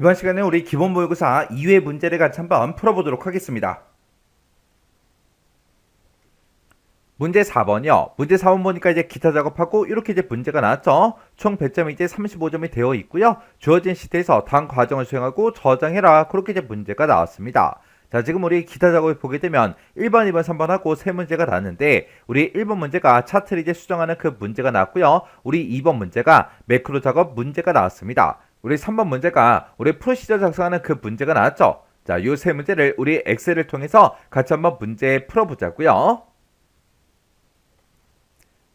이번 시간에 우리 기본 모의고사 2회 문제를 같이 한번 풀어보도록 하겠습니다. 문제 4번이요. 문제 4번 보니까 이제 기타 작업하고 이렇게 이제 문제가 나왔죠. 총 배점이 이제 35점이 되어 있고요. 주어진 시트에서 다음 과정을 수행하고 저장해라. 그렇게 이제 문제가 나왔습니다. 자, 지금 우리 기타 작업을 보게 되면 1번, 2번, 3번 하고 세 문제가 나왔는데 우리 1번 문제가 차트를 이제 수정하는 그 문제가 나왔고요. 우리 2번 문제가 매크로 작업 문제가 나왔습니다. 우리 3번 문제가 우리 프로시저 작성하는 그 문제가 나왔죠. 자, 요 세 문제를 우리 엑셀을 통해서 같이 한번 문제 풀어보자고요.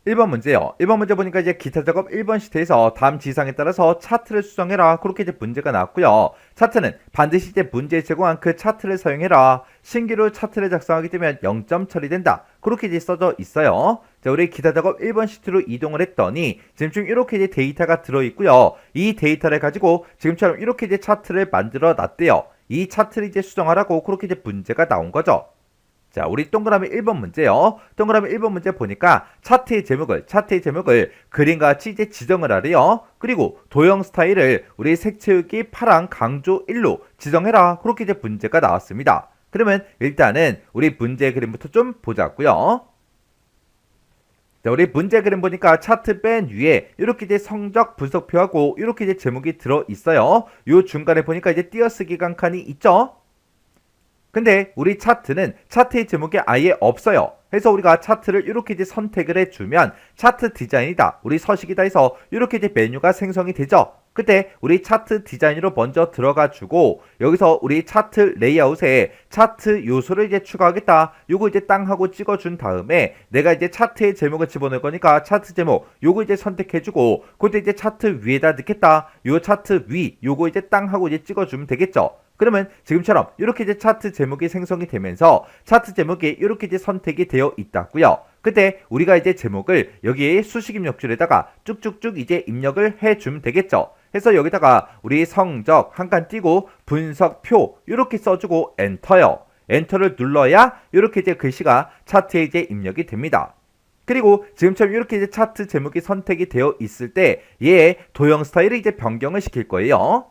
1번 문제요. 1번 문제 보니까 이제 기타 작업 1번 시트에서 다음 지상에 따라서 차트를 수정해라. 그렇게 이제 문제가 나왔고요. 차트는 반드시 이제 문제에 제공한 그 차트를 사용해라. 신규로 차트를 작성하게 되면 0점 처리된다. 그렇게 이제 써져 있어요. 자, 우리 기타 작업 1번 시트로 이동을 했더니 지금 이렇게 이제 데이터가 들어있고요. 이 데이터를 가지고 지금처럼 이렇게 이제 차트를 만들어 놨대요. 이 차트를 이제 수정하라고 그렇게 이제 문제가 나온 거죠. 자, 우리 동그라미 1번 문제요. 동그라미 1번 문제 보니까 차트의 제목을 그림과 같이 이제 지정을 하래요. 그리고 도형 스타일을 우리 색채우기 파랑 강조 1로 지정해라. 그렇게 이제 문제가 나왔습니다. 그러면 일단은 우리 문제 그림부터 좀 보자고요. 자, 우리 문제 그림 보니까 차트 맨 위에 이렇게 이제 성적 분석표하고 이렇게 이제 제목이 들어 있어요. 요 중간에 보니까 이제 띄어쓰기 칸이 있죠. 근데 우리 차트는 차트의 제목이 아예 없어요. 그래서 우리가 차트를 이렇게 이제 선택을 해주면 차트 디자인이다, 우리 서식이다 해서 이렇게 이제 메뉴가 생성이 되죠. 그때 우리 차트 디자인으로 먼저 들어가 주고 여기서 우리 차트 레이아웃에 차트 요소를 이제 추가하겠다. 요거 이제 땅 하고 찍어준 다음에 내가 이제 차트의 제목을 집어넣을 거니까 차트 제목 요거 이제 선택해주고 그때 이제 차트 위에다 넣겠다. 요 차트 위 요거 이제 땅 하고 이제 찍어주면 되겠죠. 그러면 지금처럼 이렇게 이제 차트 제목이 생성이 되면서 차트 제목이 이렇게 이제 선택이 되어 있다고요. 그때 우리가 이제 제목을 여기에 수식 입력줄에다가 쭉쭉쭉 이제 입력을 해주면 되겠죠. 해서 여기다가 우리 성적 한 칸 띄고 분석표 이렇게 써주고 엔터요. 엔터를 눌러야 이렇게 이제 글씨가 차트에 이제 입력이 됩니다. 그리고 지금처럼 이렇게 이제 차트 제목이 선택이 되어 있을 때 얘의 도형 스타일을 이제 변경을 시킬 거예요.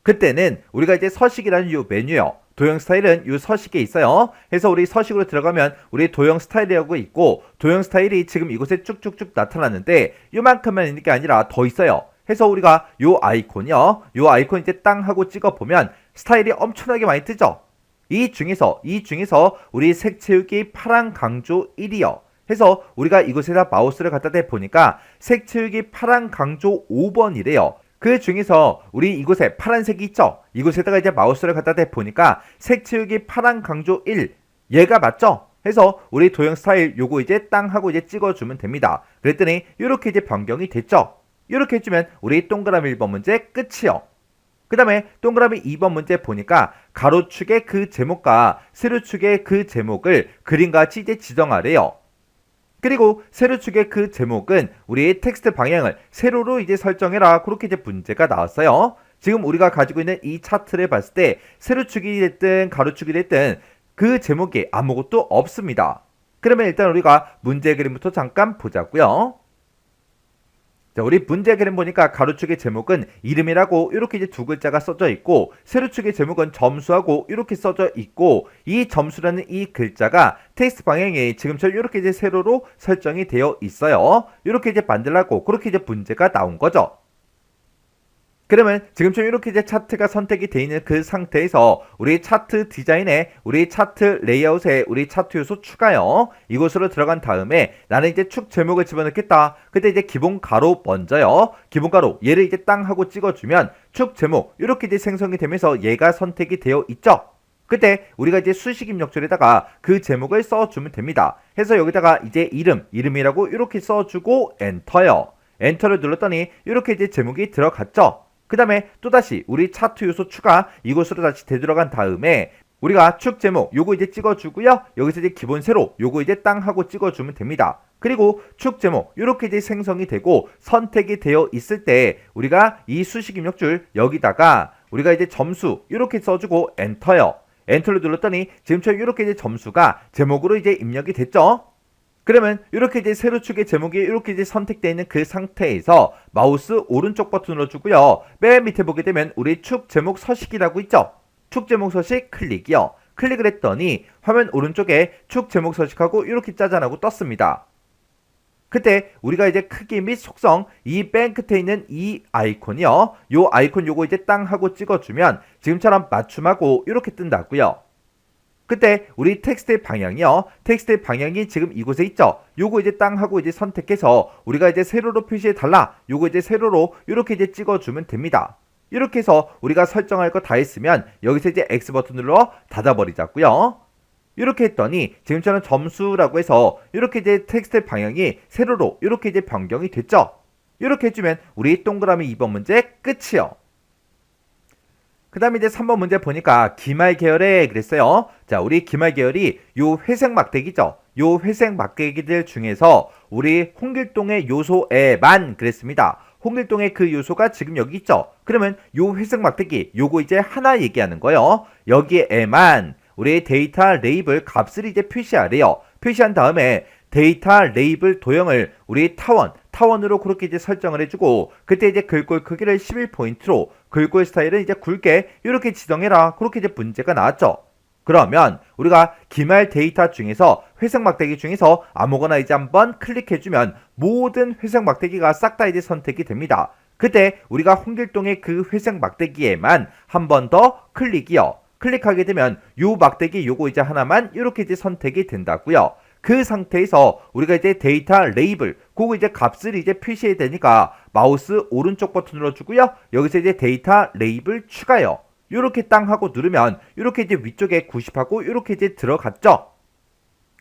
그때는 우리가 이제 서식이라는 이 메뉴요. 도형 스타일은 이 서식에 있어요. 해서 우리 서식으로 들어가면 우리 도형 스타일이라고 있고 도형 스타일이 지금 이곳에 쭉쭉쭉 나타났는데 요만큼만 있는 게 아니라 더 있어요. 해서 우리가 요 아이콘이요. 요 아이콘 이제 땅 하고 찍어 보면 스타일이 엄청나게 많이 뜨죠. 이 중에서 우리 색 채우기 파랑 강조 1이요. 해서 우리가 이곳에다 마우스를 갖다 대 보니까 색 채우기 파랑 강조 5번이래요. 그 중에서 우리 이곳에 파란색이 있죠? 이곳에다가 이제 마우스를 갖다 대 보니까 색 채우기 파란 강조 1 얘가 맞죠? 해서 우리 도형 스타일 요거 이제 땅 하고 이제 찍어주면 됩니다. 그랬더니 이렇게 이제 변경이 됐죠? 이렇게 해주면 우리 동그라미 1번 문제 끝이요. 그 다음에 동그라미 2번 문제 보니까 가로축의 그 제목과 세로축의 그 제목을 그림같이 이제 지정하래요. 그리고 세로축의 그 제목은 우리의 텍스트 방향을 세로로 이제 설정해라. 그렇게 이제 문제가 나왔어요. 지금 우리가 가지고 있는 이 차트를 봤을 때 세로축이 됐든 가로축이 됐든 그 제목이 아무것도 없습니다. 그러면 일단 우리가 문제 그림부터 잠깐 보자고요. 자, 우리 문제 그림 보니까 가로축의 제목은 이름이라고 이렇게 이제 두 글자가 써져 있고 세로축의 제목은 점수하고 이렇게 써져 있고 이 점수라는 이 글자가 텍스트 방향이 지금처럼 이렇게 이제 세로로 설정이 되어 있어요. 이렇게 이제 만들라고 그렇게 이제 문제가 나온 거죠. 그러면 지금처럼 이렇게 이제 차트가 선택이 되어 있는 그 상태에서 우리 차트 디자인에 우리 차트 레이아웃에 우리 차트 요소 추가요. 이곳으로 들어간 다음에 나는 이제 축 제목을 집어넣겠다. 그때 이제 기본 가로 먼저요. 기본 가로 얘를 이제 땅 하고 찍어주면 축 제목 이렇게 이제 생성이 되면서 얘가 선택이 되어 있죠. 그때 우리가 이제 수식 입력줄에다가 그 제목을 써주면 됩니다. 해서 여기다가 이제 이름이라고 이렇게 써주고 엔터요. 엔터를 눌렀더니 이렇게 이제 제목이 들어갔죠. 그 다음에 또다시 우리 차트 요소 추가 이곳으로 다시 되돌아간 다음에 우리가 축 제목 요거 이제 찍어주고요. 여기서 이제 기본 세로 요거 이제 땅 하고 찍어주면 됩니다. 그리고 축 제목 이렇게 이제 생성이 되고 선택이 되어 있을 때 우리가 이 수식 입력줄 여기다가 우리가 이제 점수 이렇게 써주고 엔터요. 엔터를 눌렀더니 지금처럼 이렇게 이제 점수가 제목으로 이제 입력이 됐죠. 그러면 이렇게 이제 세로 축의 제목이 이렇게 이제 선택되어 있는 그 상태에서 마우스 오른쪽 버튼 눌러주고요. 맨 밑에 보게 되면 우리 축 제목 서식이라고 있죠. 축 제목 서식 클릭이요. 클릭을 했더니 화면 오른쪽에 축 제목 서식하고 이렇게 짜잔하고 떴습니다. 그때 우리가 이제 크기 및 속성 이 맨 끝에 있는 이 아이콘이요. 요 아이콘 요거 이제 땅 하고 찍어주면 지금처럼 맞춤하고 이렇게 뜬다고요. 그때 우리 텍스트의 방향이요. 텍스트의 방향이 지금 이곳에 있죠. 요거 이제 땅 하고 이제 선택해서 우리가 이제 세로로 표시해 달라. 요거 이제 세로로 이렇게 이제 찍어주면 됩니다. 이렇게 해서 우리가 설정할 거 다 했으면 여기서 이제 X 버튼 눌러 닫아버리자고요. 이렇게 했더니 지금처럼 점수라고 해서 이렇게 이제 텍스트의 방향이 세로로 이렇게 이제 변경이 됐죠. 이렇게 해주면 우리 동그라미 2번 문제 끝이요. 그 다음에 이제 3번 문제 보니까 기말 계열에 그랬어요. 자, 우리 기말 계열이 요 회색 막대기죠. 요 회색 막대기들 중에서 우리 홍길동의 요소에만 그랬습니다. 홍길동의 그 요소가 지금 여기 있죠. 그러면 요 회색 막대기 요거 이제 하나 얘기하는 거예요. 여기에만 우리 데이터 레이블 값을 이제 표시하래요. 표시한 다음에 데이터 레이블 도형을 우리 타원으로 그렇게 이제 설정을 해주고 그때 이제 글꼴 크기를 11포인트로 글꼴 스타일은 이제 굵게 이렇게 지정해라. 그렇게 이제 문제가 나왔죠. 그러면 우리가 기말 데이터 중에서 회색 막대기 중에서 아무거나 이제 한번 클릭해주면 모든 회색 막대기가 싹 다 이제 선택이 됩니다. 그때 우리가 홍길동의 그 회색 막대기에만 한 번 더 클릭이요. 클릭하게 되면 요 막대기 요거 이제 하나만 이렇게 이제 선택이 된다고요. 그 상태에서 우리가 이제 데이터 레이블 그거 이제 값을 이제 표시해야 되니까 마우스 오른쪽 버튼 눌러주고요. 여기서 이제 데이터 레이블 추가요. 요렇게 땅 하고 누르면 이렇게 이제 위쪽에 90하고 이렇게 이제 들어갔죠.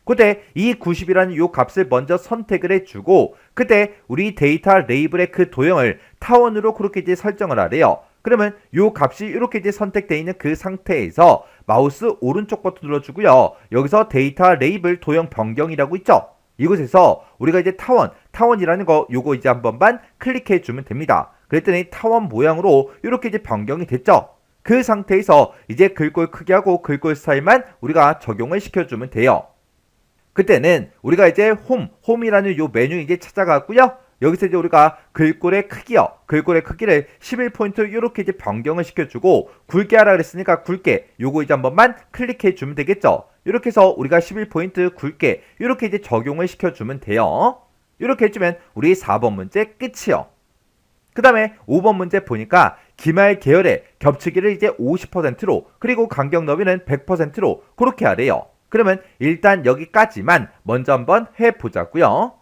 그때 이 90이라는 요 값을 먼저 선택을 해주고 그때 우리 데이터 레이블의 그 도형을 타원으로 그렇게 이제 설정을 하래요. 그러면 요 값이 이렇게 이제 선택되어 있는 그 상태에서 마우스 오른쪽 버튼 눌러주고요. 여기서 데이터 레이블 도형 변경이라고 있죠. 이곳에서 우리가 이제 타원이라는 거 요거 이제 한 번만 클릭해 주면 됩니다. 그랬더니 타원 모양으로 이렇게 이제 변경이 됐죠. 그 상태에서 이제 글꼴 크기하고 글꼴 스타일만 우리가 적용을 시켜주면 돼요. 그때는 우리가 이제 홈이라는 요 메뉴 이제 찾아갔고요. 여기서 이제 우리가 글꼴의 크기요. 글꼴의 크기를 11포인트 이렇게 이제 변경을 시켜주고 굵게 하라 그랬으니까 굵게 요거 이제 한 번만 클릭해 주면 되겠죠. 이렇게 해서 우리가 11포인트 굵게 이렇게 이제 적용을 시켜주면 돼요. 이렇게 해주면 우리 4번 문제 끝이요. 그 다음에 5번 문제 보니까 기말 계열의 겹치기를 이제 50%로 그리고 간격 너비는 100%로 그렇게 하래요. 그러면 일단 여기까지만 먼저 한번 해보자고요.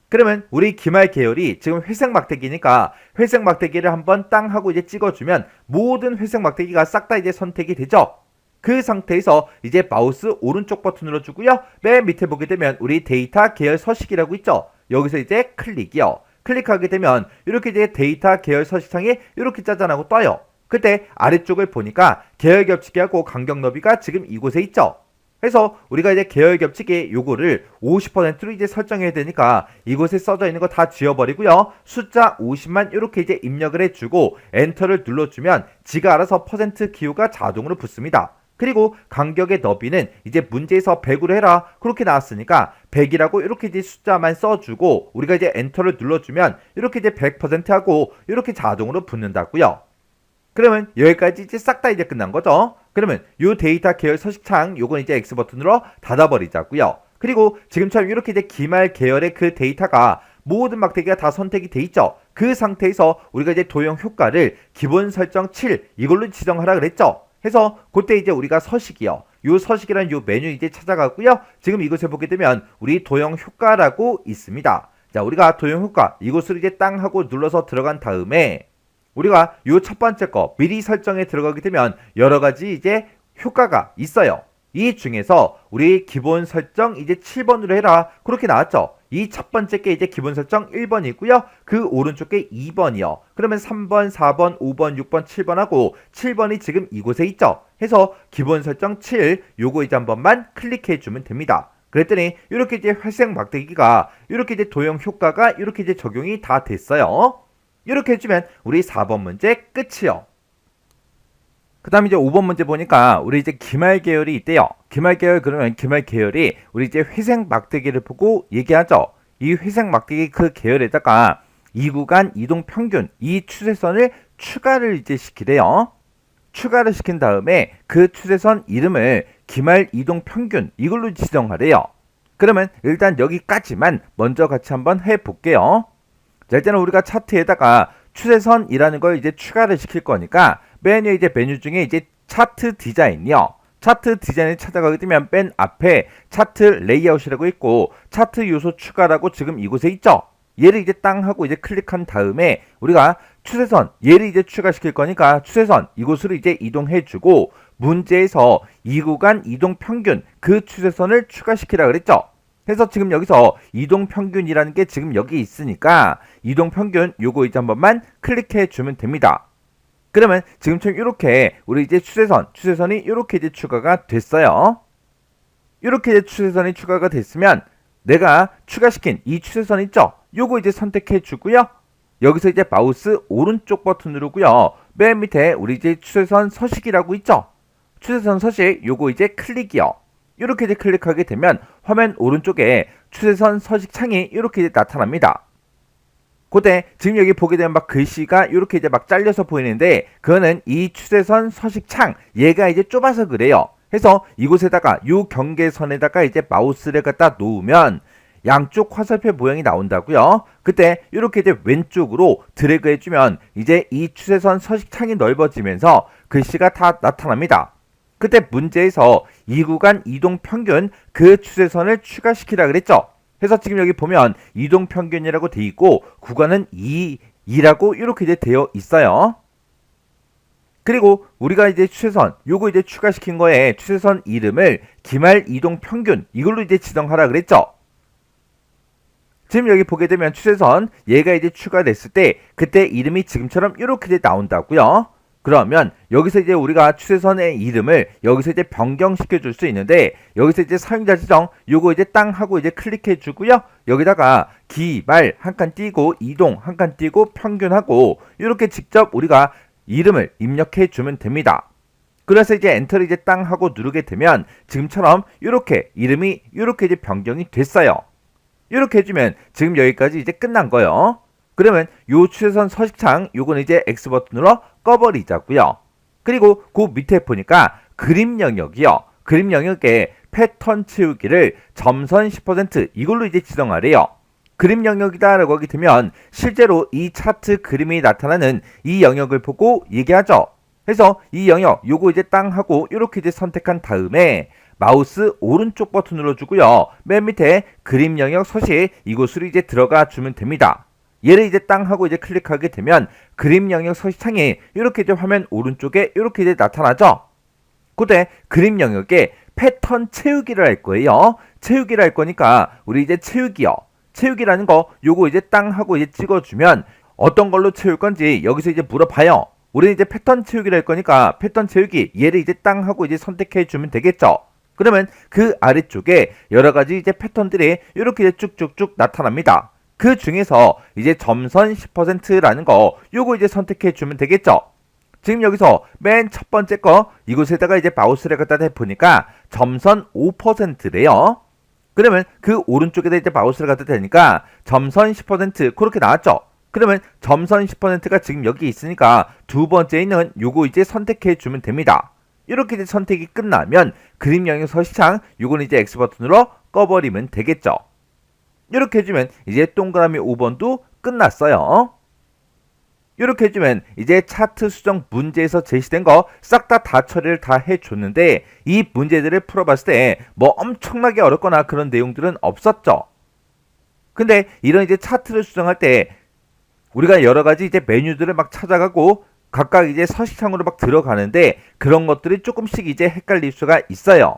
그러면 우리 기말 계열이 지금 회색 막대기니까 회색 막대기를 한번 땅 하고 이제 찍어주면 모든 회색 막대기가 싹 다 이제 선택이 되죠. 그 상태에서 이제 마우스 오른쪽 버튼 눌러주고요. 맨 밑에 보게 되면 우리 데이터 계열 서식이라고 있죠. 여기서 이제 클릭이요. 클릭하게 되면 이렇게 이제 데이터 계열 서식창에 이렇게 짜잔하고 떠요. 그때 아래쪽을 보니까 계열 겹치기하고 간격 너비가 지금 이곳에 있죠. 그래서 우리가 이제 계열 겹치기 요거를 50%로 이제 설정해야 되니까 이곳에 써져 있는 거 다 지워버리고요. 숫자 50만 이렇게 이제 입력을 해주고 엔터를 눌러주면 지가 알아서 퍼센트 기호가 자동으로 붙습니다. 그리고 간격의 너비는 이제 문제에서 100으로 해라 그렇게 나왔으니까 100이라고 이렇게 이제 숫자만 써주고 우리가 이제 엔터를 눌러주면 이렇게 이제 100% 하고 이렇게 자동으로 붙는다고요. 그러면 여기까지 이제 싹 다 이제 끝난 거죠. 그러면 요 데이터 계열 서식창 요건 이제 X 버튼으로 닫아버리자고요. 그리고 지금처럼 이렇게 이제 기말 계열의 그 데이터가 모든 막대기가 다 선택이 돼 있죠. 그 상태에서 우리가 이제 도형 효과를 기본 설정 7 이걸로 지정하라 그랬죠. 해서 그때 이제 우리가 서식이요. 요 서식이라는 요 메뉴 이제 찾아가고요. 지금 이곳에 보게 되면 우리 도형 효과라고 있습니다. 자, 우리가 도형 효과 이곳으로 이제 땅 하고 눌러서 들어간 다음에 우리가 요 첫 번째 거 미리 설정에 들어가게 되면 여러 가지 이제 효과가 있어요. 이 중에서 우리 기본 설정 이제 7번으로 해라 그렇게 나왔죠. 이 첫 번째 게 이제 기본 설정 1번이고요. 그 오른쪽 게 2번이요. 그러면 3번, 4번, 5번, 6번, 7번 하고 7번이 지금 이곳에 있죠. 해서 기본 설정 7 요거 이제 한 번만 클릭해 주면 됩니다. 그랬더니 이렇게 이제 회색 막대기가 이렇게 이제 도형 효과가 이렇게 이제 적용이 다 됐어요. 이렇게 해주면 우리 4번 문제 끝이요. 그 다음에 이제 5번 문제 보니까 우리 이제 기말 계열이 있대요. 기말 계열 그러면 기말 계열이 우리 이제 회색 막대기를 보고 얘기하죠. 이 회색 막대기 그 계열에다가 이 구간 이동 평균 이 추세선을 추가를 이제 시키래요. 추가를 시킨 다음에 그 추세선 이름을 기말 이동 평균 이걸로 지정하래요. 그러면 일단 여기까지만 먼저 같이 한번 해볼게요. 자, 일단은 우리가 차트에다가 추세선이라는 걸 이제 추가를 시킬 거니까 맨 위에 이제 메뉴 중에 이제 차트 디자인이요. 차트 디자인을 찾아가게 되면 맨 앞에 차트 레이아웃이라고 있고 차트 요소 추가라고 지금 이곳에 있죠. 얘를 이제 땅 하고 이제 클릭한 다음에 우리가 추세선 얘를 이제 추가시킬 거니까 추세선 이곳으로 이제 이동해 주고 문제에서 이 구간 이동 평균 그 추세선을 추가시키라 그랬죠. 그래서 지금 여기서 이동 평균이라는 게 지금 여기 있으니까 이동 평균 요거 이제 한 번만 클릭해 주면 됩니다. 그러면 지금처럼 이렇게 우리 이제 추세선이 이렇게 이제 추가가 됐어요. 이렇게 이제 추세선이 추가가 됐으면 내가 추가시킨 이 추세선 있죠? 요거 이제 선택해 주고요. 여기서 이제 마우스 오른쪽 버튼 누르고요. 맨 밑에 우리 이제 추세선 서식이라고 있죠? 추세선 서식 요거 이제 클릭이요. 이렇게 이제 클릭하게 되면 화면 오른쪽에 추세선 서식 창이 이렇게 이제 나타납니다. 그때 지금 여기 보게 되면 막 글씨가 이렇게 이제 막 잘려서 보이는데 그거는 이 추세선 서식 창 얘가 이제 좁아서 그래요. 해서 이곳에다가 요 경계선에다가 이제 마우스를 갖다 놓으면 양쪽 화살표 모양이 나온다고요. 그때 이렇게 이제 왼쪽으로 드래그 해주면 이제 이 추세선 서식 창이 넓어지면서 글씨가 다 나타납니다. 그때 문제에서 이 구간 이동 평균 그 추세선을 추가시키라 그랬죠. 그래서 지금 여기 보면 이동 평균이라고 돼 있고 구간은 2라고 이렇게 이제 되어 있어요. 그리고 우리가 이제 추세선 요거 이제 추가시킨 거에 추세선 이름을 기말 이동 평균 이걸로 이제 지정하라 그랬죠. 지금 여기 보게 되면 추세선 얘가 이제 추가됐을 때 그때 이름이 지금처럼 이렇게 이제 나온다고요. 그러면 여기서 이제 우리가 추세선의 이름을 여기서 이제 변경시켜 줄 수 있는데 여기서 이제 사용자 지정 요거 이제 땅 하고 이제 클릭해 주고요. 여기다가 기말 한 칸 띄고 이동 한 칸 띄고 평균하고 이렇게 직접 우리가 이름을 입력해 주면 됩니다. 그래서 이제 엔터를 이제 땅 하고 누르게 되면 지금처럼 이렇게 이름이 이렇게 이제 변경이 됐어요. 이렇게 해주면 지금 여기까지 이제 끝난 거예요. 그러면 요 추세선 서식창 요거는 이제 X 버튼으로 꺼버리자고요. 그리고 그 밑에 보니까 그림 영역이요. 그림 영역에 패턴 채우기를 점선 10% 이걸로 이제 지정하래요. 그림 영역이다라고 하게 되면 실제로 이 차트 그림이 나타나는 이 영역을 보고 얘기하죠. 그래서 이 영역 요거 이제 땅 하고 이렇게 이제 선택한 다음에 마우스 오른쪽 버튼 눌러주고요. 맨 밑에 그림 영역 서식 이곳으로 이제 들어가 주면 됩니다. 얘를 이제 땅 하고 이제 클릭하게 되면 그림 영역 서식 창이 이렇게 이제 화면 오른쪽에 이렇게 이제 나타나죠. 그때 그림 영역에 패턴 채우기를 할 거예요. 채우기를 할 거니까 우리 이제 채우기요. 채우기라는 거 요거 이제 땅 하고 이제 찍어주면 어떤 걸로 채울 건지 여기서 이제 물어봐요. 우리는 이제 패턴 채우기를 할 거니까 패턴 채우기 얘를 이제 땅 하고 이제 선택해 주면 되겠죠. 그러면 그 아래쪽에 여러 가지 이제 패턴들이 이렇게 이제 쭉쭉쭉 나타납니다. 그 중에서 이제 점선 10%라는 거 요거 이제 선택해 주면 되겠죠. 지금 여기서 맨 첫 번째 거 이곳에다가 이제 마우스를 갖다 대보니까 점선 5%래요. 그러면 그 오른쪽에다 이제 마우스를 갖다 대니까 점선 10% 그렇게 나왔죠. 그러면 점선 10%가 지금 여기 있으니까 두 번째 있는 요거 이제 선택해 주면 됩니다. 이렇게 이제 선택이 끝나면 그림 영역 서식창 요거는 이제 X 버튼으로 꺼버리면 되겠죠. 이렇게 해주면 이제 동그라미 5번도 끝났어요. 이렇게 해주면 이제 차트 수정 문제에서 제시된 거 싹 다 처리를 다 해줬는데 이 문제들을 풀어봤을 때 뭐 엄청나게 어렵거나 그런 내용들은 없었죠. 근데 이런 이제 차트를 수정할 때 우리가 여러 가지 이제 메뉴들을 막 찾아가고 각각 이제 서식창으로 막 들어가는데 그런 것들이 조금씩 이제 헷갈릴 수가 있어요.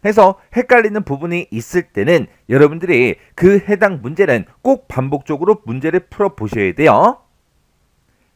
해서 헷갈리는 부분이 있을 때는 여러분들이 그 해당 문제는 꼭 반복적으로 문제를 풀어 보셔야 돼요.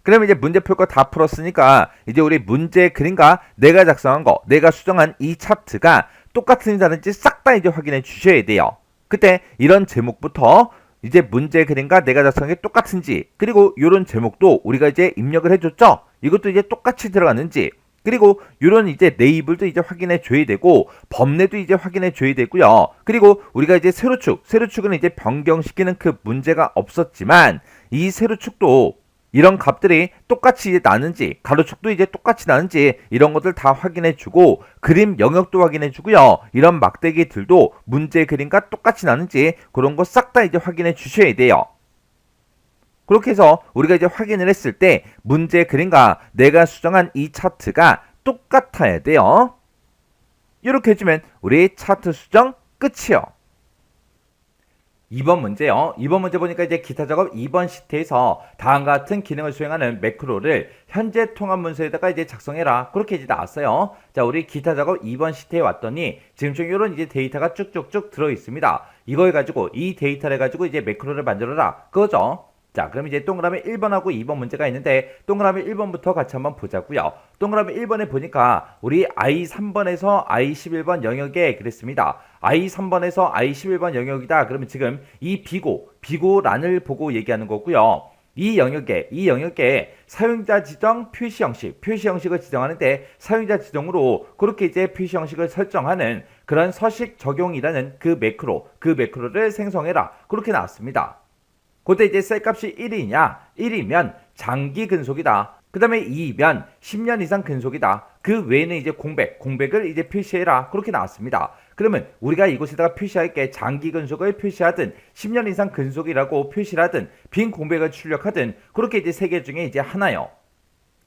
그러면 이제 문제 풀 거 다 풀었으니까 이제 우리 문제 그림과 내가 작성한 거, 내가 수정한 이 차트가 똑같은지 다른지 싹 다 이제 확인해 주셔야 돼요. 그때 이런 제목부터 이제 문제 그림과 내가 작성한 게 똑같은지 그리고 이런 제목도 우리가 이제 입력을 해줬죠. 이것도 이제 똑같이 들어갔는지 그리고 이런 이제 레이블도 이제 확인해 줘야 되고 범례도 이제 확인해 줘야 되고요. 그리고 우리가 이제 세로축은 이제 변경시키는 그 문제가 없었지만 이 세로축도 이런 값들이 똑같이 이제 나는지 가로축도 이제 똑같이 나는지 이런 것들 다 확인해 주고 그림 영역도 확인해 주고요. 이런 막대기들도 문제 그림과 똑같이 나는지 그런 거 싹 다 이제 확인해 주셔야 돼요. 그렇게 해서 우리가 이제 확인을 했을 때 문제 그림과 내가 수정한 이 차트가 똑같아야 돼요. 이렇게 해주면 우리 차트 수정 끝이요. 2번 문제요. 2번 문제 보니까 이제 기타 작업 2번 시트에서 다음과 같은 기능을 수행하는 매크로를 현재 통합 문서에다가 이제 작성해라. 그렇게 이제 나왔어요. 자, 우리 기타 작업 2번 시트에 왔더니 지금처럼 이런 이제 데이터가 쭉쭉쭉 들어 있습니다. 이걸 가지고 이 데이터를 가지고 이제 매크로를 만들어라. 그거죠. 자, 그럼 이제 동그라미 1번하고 2번 문제가 있는데 동그라미 1번부터 같이 한번 보자고요. 동그라미 1번에 보니까 우리 I3번에서 I11번 영역에 그랬습니다. I3번에서 I11번 영역이다. 그러면 지금 이 비고란을 보고 얘기하는 거고요. 이 영역에 사용자 지정 표시 형식을 지정하는데 사용자 지정으로 그렇게 이제 표시 형식을 설정하는 그런 서식 적용이라는 그 매크로를 생성해라. 그렇게 나왔습니다. 그때 이제 셀 값이 1이면 장기 근속이다. 그 다음에 2면 10년 이상 근속이다. 그 외에는 이제 공백을 이제 표시해라. 그렇게 나왔습니다. 그러면 우리가 이곳에다가 표시할 게 장기 근속을 표시하든 10년 이상 근속이라고 표시를 하든 빈 공백을 출력하든 그렇게 이제 세 개 중에 이제 하나요.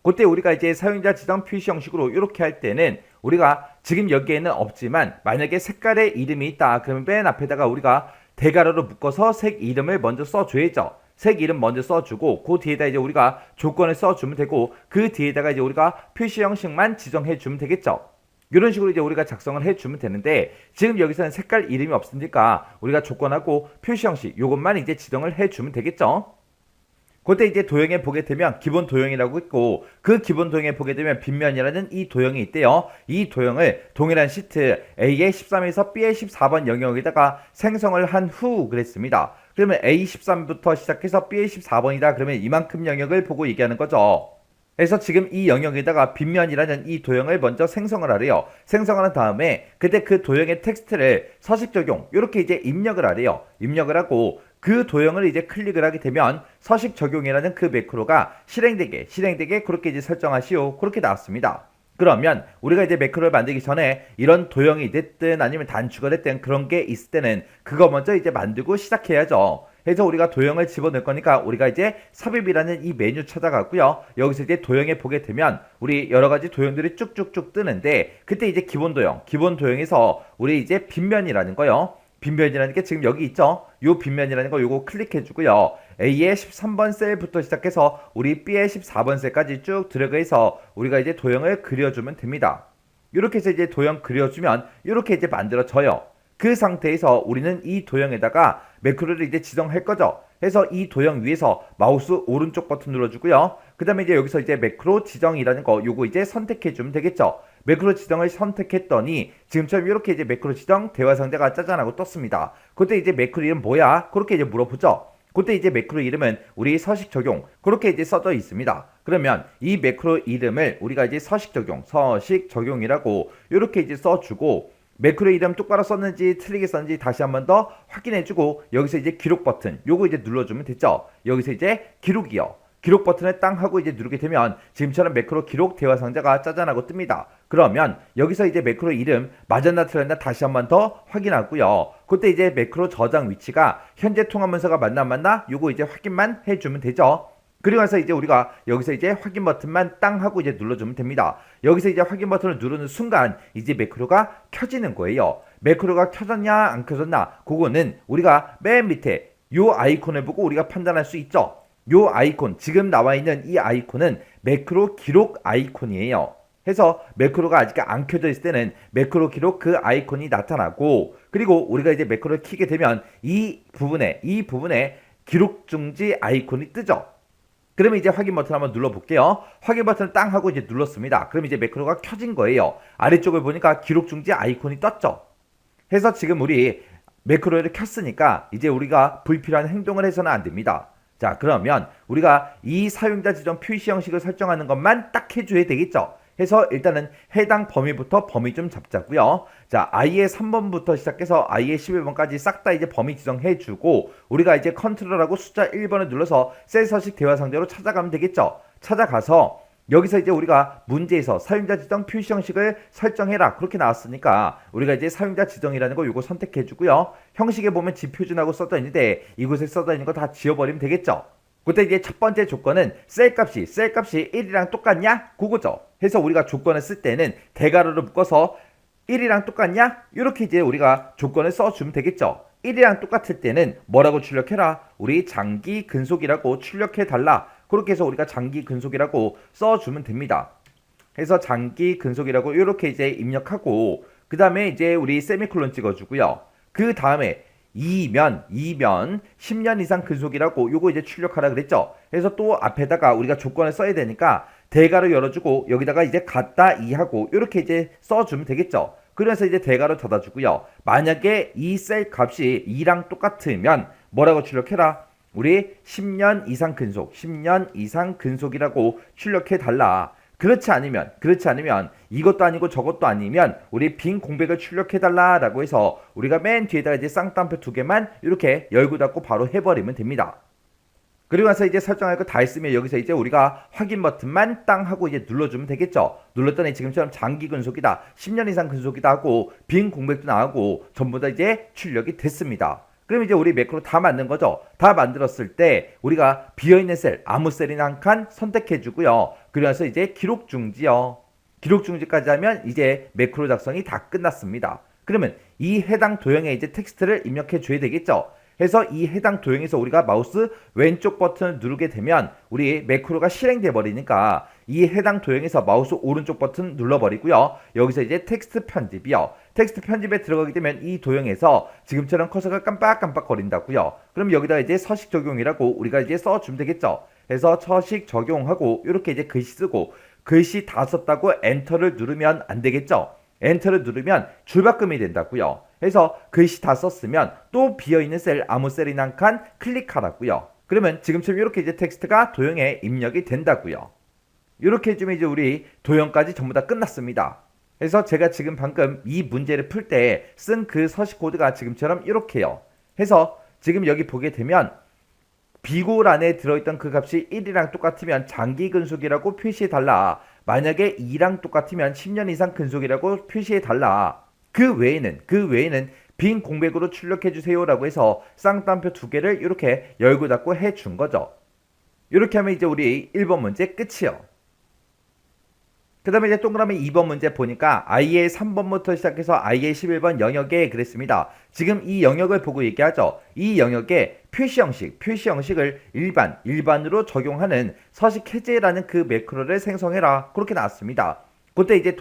그때 우리가 이제 사용자 지정 표시 형식으로 이렇게 할 때는 우리가 지금 여기에는 없지만 만약에 색깔의 이름이 있다. 그러면 맨 앞에다가 우리가 대괄호로 묶어서 색 이름을 먼저 써줘야죠. 색 이름 먼저 써주고 그 뒤에다 이제 우리가 조건을 써주면 되고 그 뒤에다가 이제 우리가 표시 형식만 지정해주면 되겠죠. 이런 식으로 이제 우리가 작성을 해주면 되는데 지금 여기서는 색깔 이름이 없으니까 우리가 조건하고 표시 형식 요것만 이제 지정을 해주면 되겠죠. 그때 이제 도형에 보게 되면 기본 도형이라고 있고 그 기본 도형에 보게 되면 빗면이라는 이 도형이 있대요. 이 도형을 동일한 시트 A의 13에서 B의 14번 영역에다가 생성을 한 후 그랬습니다. 그러면 A 13부터 시작해서 B의 14번이다. 그러면 이만큼 영역을 보고 얘기하는 거죠. 그래서 지금 이 영역에다가 빗면이라는 이 도형을 먼저 생성을 하래요. 생성한 다음에 그때 그 도형의 텍스트를 서식 적용 이렇게 이제 입력을 하래요. 입력을 하고 그 도형을 이제 클릭을 하게 되면 서식 적용이라는 그 매크로가 실행되게 그렇게 이제 설정하시오. 그렇게 나왔습니다. 그러면 우리가 이제 매크로를 만들기 전에 이런 도형이 됐든 아니면 단축을 됐든 그런 게 있을 때는 그거 먼저 이제 만들고 시작해야죠. 그래서 우리가 도형을 집어넣을 거니까 우리가 이제 삽입이라는 이 메뉴 찾아가고요. 여기서 이제 도형에 보게 되면 우리 여러 가지 도형들이 쭉쭉쭉 뜨는데 그때 이제 기본 도형에서 우리 이제 빗면이라는 거요. 빗면이라는 게 지금 여기 있죠. 요 빗면이라는 거 요거 클릭해 주고요. A의 13번 셀부터 시작해서 우리 B의 14번 셀까지 쭉 들어가서 우리가 이제 도형을 그려주면 됩니다. 이렇게 해서 이제 도형 그려주면 이렇게 이제 만들어져요. 그 상태에서 우리는 이 도형에다가 매크로를 이제 지정할 거죠. 그래서 이 도형 위에서 마우스 오른쪽 버튼 눌러주고요. 그 다음에 이제 여기서 이제 매크로 지정이라는 거 요거 이제 선택해주면 되겠죠. 매크로 지정을 선택했더니 지금처럼 이렇게 이제 매크로 지정 대화 상자가 짜잔하고 떴습니다. 그때 이제 매크로 이름 뭐야? 그렇게 이제 물어보죠. 그때 이제 매크로 이름은 우리 서식 적용 그렇게 이제 써져 있습니다. 그러면 이 매크로 이름을 우리가 이제 서식 적용이라고 이렇게 이제 써주고 매크로 이름 똑바로 썼는지 틀리게 썼는지 다시 한번 더 확인해주고 여기서 이제 기록 버튼 요거 이제 눌러주면 됐죠. 여기서 이제 기록이요. 기록 버튼을 땅 하고 이제 누르게 되면 지금처럼 매크로 기록 대화 상자가 짜잔하고 뜹니다. 그러면 여기서 이제 매크로 이름 맞았나 틀렸나 다시 한번 더 확인하고요. 그때 이제 매크로 저장 위치가 현재 통합 문서가 맞나 요거 이제 확인만 해주면 되죠. 그리고 나서 이제 우리가 여기서 이제 확인 버튼만 땅 하고 이제 눌러주면 됩니다. 여기서 이제 확인 버튼을 누르는 순간 이제 매크로가 켜지는 거예요. 매크로가 켜졌냐 안 켜졌나 그거는 우리가 맨 밑에 요 아이콘을 보고 우리가 판단할 수 있죠. 요 아이콘 지금 나와 있는 이 아이콘은 매크로 기록 아이콘이에요. 해서 매크로가 아직 안 켜져 있을 때는 매크로 기록 그 아이콘이 나타나고 그리고 우리가 이제 매크로를 켜게 되면 이 부분에 기록 중지 아이콘이 뜨죠. 그러면 이제 확인 버튼 한번 눌러볼게요. 확인 버튼을 땅 하고 이제 눌렀습니다. 그럼 이제 매크로가 켜진 거예요. 아래쪽을 보니까 기록 중지 아이콘이 떴죠. 해서 지금 우리 매크로를 켰으니까 이제 우리가 불필요한 행동을 해서는 안 됩니다. 자, 그러면 우리가 이 사용자 지정 표시 형식을 설정하는 것만 딱 해줘야 되겠죠. 해서 일단은 해당 범위부터 범위 좀 잡자고요. 자, i의 3번부터 시작해서 i의 11번까지 싹 다 이제 범위 지정해주고 우리가 이제 컨트롤하고 숫자 1번을 눌러서 셀 서식 대화 상대로 찾아가면 되겠죠. 찾아가서 여기서 이제 우리가 문제에서 사용자 지정 표시 형식을 설정해라 그렇게 나왔으니까 우리가 이제 사용자 지정이라는 거 요거 선택해 주고요. 형식에 보면 지표준하고 써져 있는데 이곳에 써져 있는 거 다 지워버리면 되겠죠. 그때 이제 첫 번째 조건은 셀 값이 1이랑 똑같냐? 그거죠. 해서 우리가 조건을 쓸 때는 대괄호를 묶어서 1이랑 똑같냐? 이렇게 이제 우리가 조건을 써주면 되겠죠. 1이랑 똑같을 때는 뭐라고 출력해라? 우리 장기 근속이라고 출력해달라. 그렇게 해서 우리가 장기 근속이라고 써주면 됩니다. 그래서 장기 근속이라고 이렇게 이제 입력하고 그 다음에 이제 우리 세미콜론 찍어주고요. 그 다음에 2면 10년 이상 근속이라고 요거 이제 출력하라 그랬죠. 그래서 또 앞에다가 우리가 조건을 써야 되니까 대괄호 열어주고 여기다가 이제 같다 2하고 이렇게 이제 써주면 되겠죠. 그래서 이제 대괄호 닫아주고요. 만약에 이 셀 값이 2랑 똑같으면 뭐라고 출력해라? 우리 10년 이상 근속이라고 출력해 달라. 그렇지 않으면 이것도 아니고 저것도 아니면 우리 빈 공백을 출력해 달라라고 해서 우리가 맨 뒤에다가 이제 쌍따옴표 2개만 이렇게 열고 닫고 바로 해버리면 됩니다. 그리고 나서 이제 설정할 거 다 했으면 여기서 이제 우리가 확인 버튼만 땅 하고 이제 눌러주면 되겠죠. 눌렀더니 지금처럼 장기 근속이다, 10년 이상 근속이다 하고 빈 공백도 나오고 전부 다 이제 출력이 됐습니다. 그럼 이제 우리 매크로 다 만든 거죠. 다 만들었을 때 우리가 비어있는 셀, 아무 셀이나 한 칸 선택해 주고요. 그래서 이제 기록 중지요. 기록 중지까지 하면 이제 매크로 작성이 다 끝났습니다. 그러면 이 해당 도형에 이제 텍스트를 입력해 줘야 되겠죠. 해서 이 해당 도형에서 우리가 마우스 왼쪽 버튼을 누르게 되면 우리 매크로가 실행돼 버리니까 이 해당 도형에서 마우스 오른쪽 버튼 눌러버리고요. 여기서 이제 텍스트 편집이요. 텍스트 편집에 들어가게 되면 이 도형에서 지금처럼 커서가 깜빡깜빡 거린다고요. 그럼 여기다 이제 서식 적용이라고 우리가 이제 써주면 되겠죠. 그래서 서식 적용하고 이렇게 이제 글씨 쓰고 글씨 다 썼다고 엔터를 누르면 안 되겠죠. 엔터를 누르면 줄바꿈이 된다고요. 그래서 글씨 다 썼으면 또 비어있는 셀 아무 셀이나 한 칸 클릭하라고요. 그러면 지금처럼 이렇게 이제 텍스트가 도형에 입력이 된다고요. 이렇게 해주면 이제 우리 도형까지 전부 다 끝났습니다. 그래서 제가 지금 방금 이 문제를 풀 때 쓴 그 서식 코드가 지금처럼 이렇게요. 해서 지금 여기 보게 되면 비골 안에 들어있던 그 값이 1이랑 똑같으면 장기 근속이라고 표시해달라. 만약에 2랑 똑같으면 10년 이상 근속이라고 표시해달라. 그 외에는 빈 공백으로 출력해주세요 라고 해서 쌍따옴표 2개를 이렇게 열고 닫고 해준 거죠. 이렇게 하면 이제 우리 1번 문제 끝이요. 그 다음에 이제 동그라미 2번 문제 보니까 i의 3번부터 시작해서 i의 11번 영역에 그랬습니다. 지금 이 영역을 보고 얘기하죠. 이 영역에 표시 형식을 일반으로 적용하는 서식 해제라는 그 매크로를 생성해라. 그렇게 나왔습니다. 그때 이제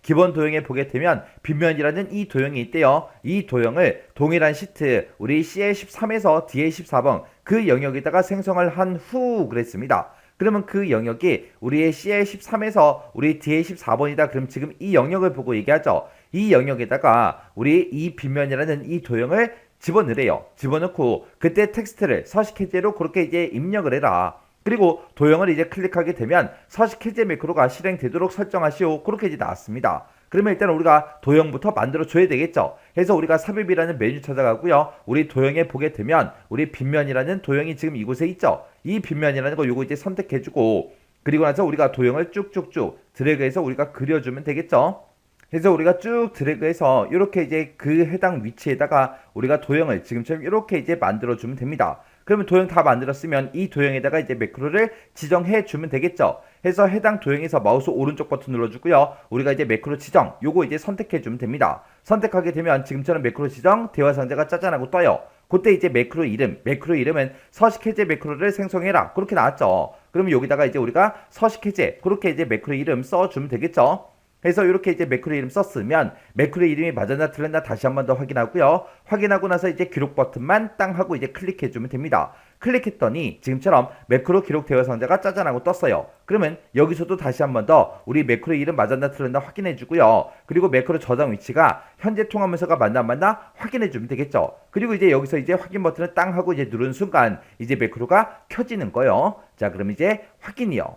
기본 도형에 보게 되면 빗면이라는 이 도형이 있대요. 이 도형을 동일한 시트 우리 C의 13에서 D의 14번 그 영역에다가 생성을 한 후 그랬습니다. 그러면 그 영역이 우리의 C의 13에서 우리 D의 14번이다. 그럼 지금 이 영역을 보고 얘기하죠. 이 영역에다가 우리 이 빗면이라는 이 도형을 집어넣으래요. 집어넣고 그때 텍스트를 서식 해제로 그렇게 이제 입력을 해라. 그리고 도형을 이제 클릭하게 되면 서식 해제 매크로가 실행되도록 설정하시오. 그렇게 이제 나왔습니다. 그러면 일단 우리가 도형부터 만들어 줘야 되겠죠. 그래서 우리가 삽입이라는 메뉴 찾아가고요. 우리 도형에 보게 되면 우리 빗면이라는 도형이 지금 이곳에 있죠. 이 빗면이라는 거 요거 이제 선택해주고 그리고 나서 우리가 도형을 쭉쭉쭉 드래그해서 우리가 그려주면 되겠죠. 그래서 우리가 쭉 드래그해서 이렇게 이제 그 해당 위치에다가 우리가 도형을 지금처럼 이렇게 이제 만들어주면 됩니다. 그러면 도형 다 만들었으면 이 도형에다가 이제 매크로를 지정해 주면 되겠죠. 해서 해당 도형에서 마우스 오른쪽 버튼 눌러주고요. 우리가 이제 매크로 지정 요거 이제 선택해 주면 됩니다. 선택하게 되면 지금처럼 매크로 지정 대화 상자가 짜잔하고 떠요. 그때 이제 매크로 이름은 서식 해제 매크로를 생성해라. 그렇게 나왔죠. 그러면 여기다가 이제 우리가 서식 해제 그렇게 이제 매크로 이름 써주면 되겠죠. 그래서 이렇게 이제 매크로 이름 썼으면 매크로 이름이 맞았나 틀렸나 다시 한 번 더 확인하고요. 확인하고 나서 이제 기록 버튼만 땅 하고 이제 클릭해주면 됩니다. 클릭했더니 지금처럼 매크로 기록 대화 상자가 짜잔하고 떴어요. 그러면 여기서도 다시 한 번 더 우리 매크로 이름 맞았나 틀렸나 확인해주고요. 그리고 매크로 저장 위치가 현재 통화문서가 맞나 안 맞나 확인해주면 되겠죠. 그리고 이제 여기서 이제 확인 버튼을 땅 하고 이제 누른 순간 이제 매크로가 켜지는 거예요. 자, 그럼 이제 확인이요.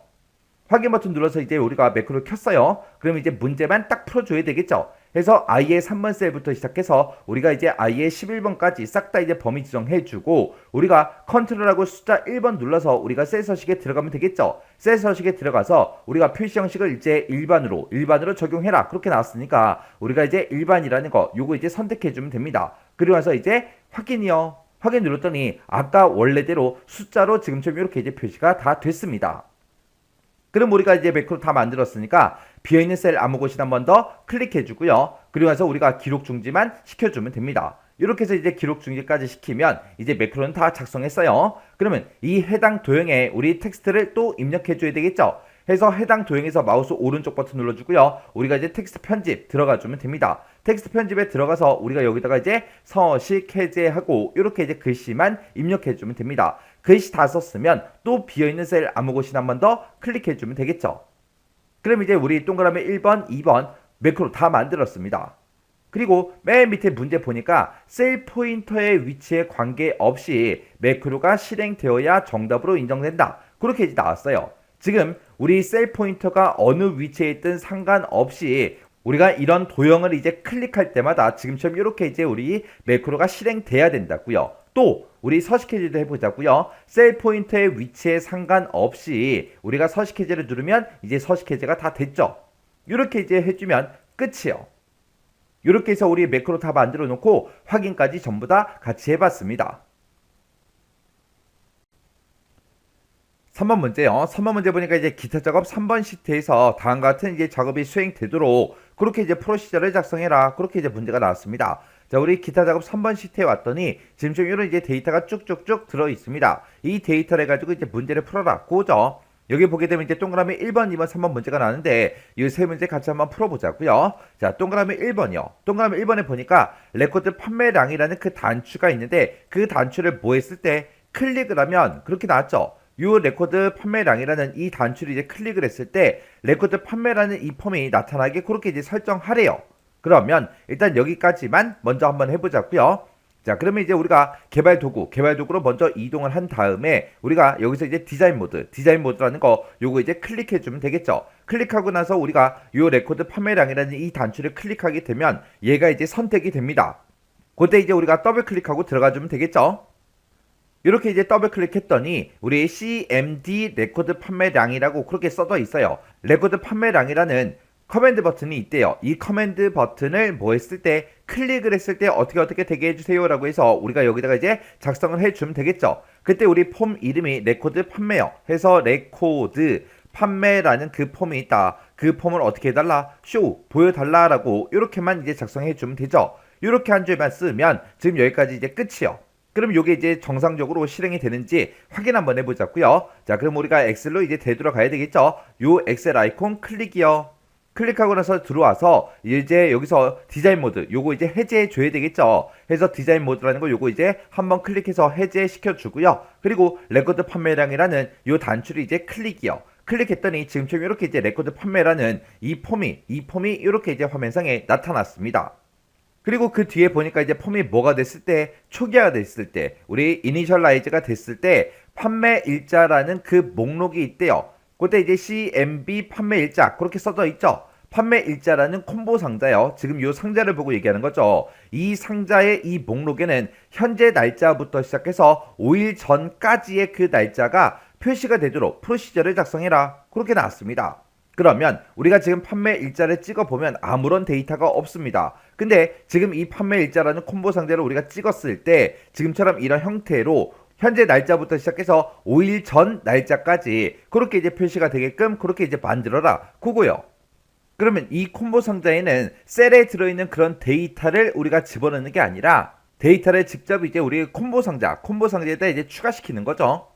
확인 버튼 눌러서 이제 우리가 매크로를 켰어요. 그럼 이제 문제만 딱 풀어줘야 되겠죠. 그래서 i의 3번 셀부터 시작해서 우리가 이제 i의 11번까지 싹 다 이제 범위 지정해주고 우리가 컨트롤하고 숫자 1번 눌러서 우리가 셀 서식에 들어가면 되겠죠. 셀 서식에 들어가서 우리가 표시 형식을 이제 일반으로 적용해라 그렇게 나왔으니까 우리가 이제 일반이라는 거 요거 이제 선택해주면 됩니다. 그리고 나서 이제 확인이요. 확인 눌렀더니 아까 원래대로 숫자로 지금처럼 이렇게 이제 표시가 다 됐습니다. 그럼 우리가 이제 매크로 다 만들었으니까 비어있는 셀 아무 곳이나 한 번 더 클릭해주고요. 그리고 나서 우리가 기록 중지만 시켜주면 됩니다. 이렇게 해서 이제 기록 중지까지 시키면 이제 매크로는 다 작성했어요. 그러면 이 해당 도형에 우리 텍스트를 또 입력해줘야 되겠죠. 해서 해당 도형에서 마우스 오른쪽 버튼 눌러주고요. 우리가 이제 텍스트 편집 들어가주면 됩니다. 텍스트 편집에 들어가서 우리가 여기다가 이제 서식 해제하고 이렇게 이제 글씨만 입력해주면 됩니다. 글씨 다 썼으면 또 비어있는 셀 아무 곳이나 한 번 더 클릭해주면 되겠죠. 그럼 이제 우리 동그라미 1번, 2번 매크로 다 만들었습니다. 그리고 맨 밑에 문제 보니까 셀 포인터의 위치에 관계없이 매크로가 실행되어야 정답으로 인정된다. 그렇게 이제 나왔어요. 지금 우리 셀 포인터가 어느 위치에 있든 상관없이 우리가 이런 도형을 이제 클릭할 때마다 지금처럼 이렇게 이제 우리 매크로가 실행돼야 된다고요. 또 우리 서식 해제도 해보자고요. 셀 포인터의 위치에 상관없이 우리가 서식 해제를 누르면 이제 서식 해제가 다 됐죠. 이렇게 이제 해주면 끝이에요. 이렇게 해서 우리 매크로 다 만들어 놓고 확인까지 전부 다 같이 해봤습니다. 3번 문제요. 3번 문제 보니까 이제 기타 작업 3번 시트에서 다음과 같은 이제 작업이 수행되도록 그렇게 이제 프로시저를 작성해라. 그렇게 이제 문제가 나왔습니다. 자, 우리 기타 작업 3번 시트에 왔더니 지금 좀 이런 이제 데이터가 쭉쭉쭉 들어 있습니다. 이 데이터를 가지고 이제 문제를 풀어라. 고죠. 여기 보게 되면 이제 동그라미 1번, 2번, 3번 문제가 나는데 이 세 문제 같이 한번 풀어보자고요. 자, 동그라미 1번이요. 동그라미 1번에 보니까 레코드 판매량이라는 그 단추가 있는데 그 단추를 뭐 했을 때 클릭을 하면 그렇게 나왔죠. 요 레코드 판매량이라는 이 단추를 이제 클릭을 했을 때 레코드 판매라는 이 폼이 나타나게 그렇게 이제 설정하래요. 그러면 일단 여기까지만 먼저 한번 해보자고요. 자, 그러면 이제 우리가 개발 도구로 먼저 이동을 한 다음에 우리가 여기서 이제 디자인 모드라는 거 요거 이제 클릭해 주면 되겠죠. 클릭하고 나서 우리가 요 레코드 판매량이라는 이 단추를 클릭하게 되면 얘가 이제 선택이 됩니다. 그때 이제 우리가 더블 클릭하고 들어가 주면 되겠죠. 이렇게 이제 더블 클릭했더니 우리 CMD 레코드 판매량이라고 그렇게 써져 있어요. 레코드 판매량이라는 커맨드 버튼이 있대요. 이 커맨드 버튼을 뭐 했을 때 클릭을 했을 때 어떻게 되게 해주세요 라고 해서 우리가 여기다가 이제 작성을 해주면 되겠죠. 그때 우리 폼 이름이 레코드 판매요 해서 레코드 판매라는 그 폼이 있다. 그 폼을 어떻게 해달라? 보여달라 라고 이렇게만 이제 작성해 주면 되죠. 이렇게 한 줄만 쓰면 지금 여기까지 이제 끝이요. 그럼 이게 이제 정상적으로 실행이 되는지 확인 한번 해보자고요. 자, 그럼 우리가 엑셀로 이제 되돌아가야 되겠죠. 요 엑셀 아이콘 클릭이요. 클릭하고 나서 들어와서 이제 여기서 디자인 모드 요거 이제 해제해 줘야 되겠죠. 해서 디자인 모드라는 거 요거 이제 한번 클릭해서 해제시켜 주고요. 그리고 레코드 판매량이라는 요 단추를 이제 클릭이요. 클릭했더니 지금처럼 이렇게 이제 레코드 판매라는 이 폼이 이렇게 이제 화면상에 나타났습니다. 그리고 그 뒤에 보니까 이제 폼이 뭐가 됐을 때, 초기화가 됐을 때, 우리 이니셜라이즈가 됐을 때 판매 일자라는 그 목록이 있대요. 그때 이제 CMB 판매 일자 그렇게 써져 있죠. 판매 일자라는 콤보 상자요. 지금 이 상자를 보고 얘기하는 거죠. 이 상자의 이 목록에는 현재 날짜부터 시작해서 5일 전까지의 그 날짜가 표시가 되도록 프로시저를 작성해라. 그렇게 나왔습니다. 그러면 우리가 지금 판매 일자를 찍어보면 아무런 데이터가 없습니다. 근데 지금 이 판매 일자라는 콤보 상자를 우리가 찍었을 때 지금처럼 이런 형태로 현재 날짜부터 시작해서 5일 전 날짜까지 그렇게 이제 표시가 되게끔 그렇게 이제 만들어라. 그거요. 그러면 이 콤보 상자에는 셀에 들어있는 그런 데이터를 우리가 집어넣는 게 아니라 데이터를 직접 이제 우리 콤보 상자에다 이제 추가시키는 거죠.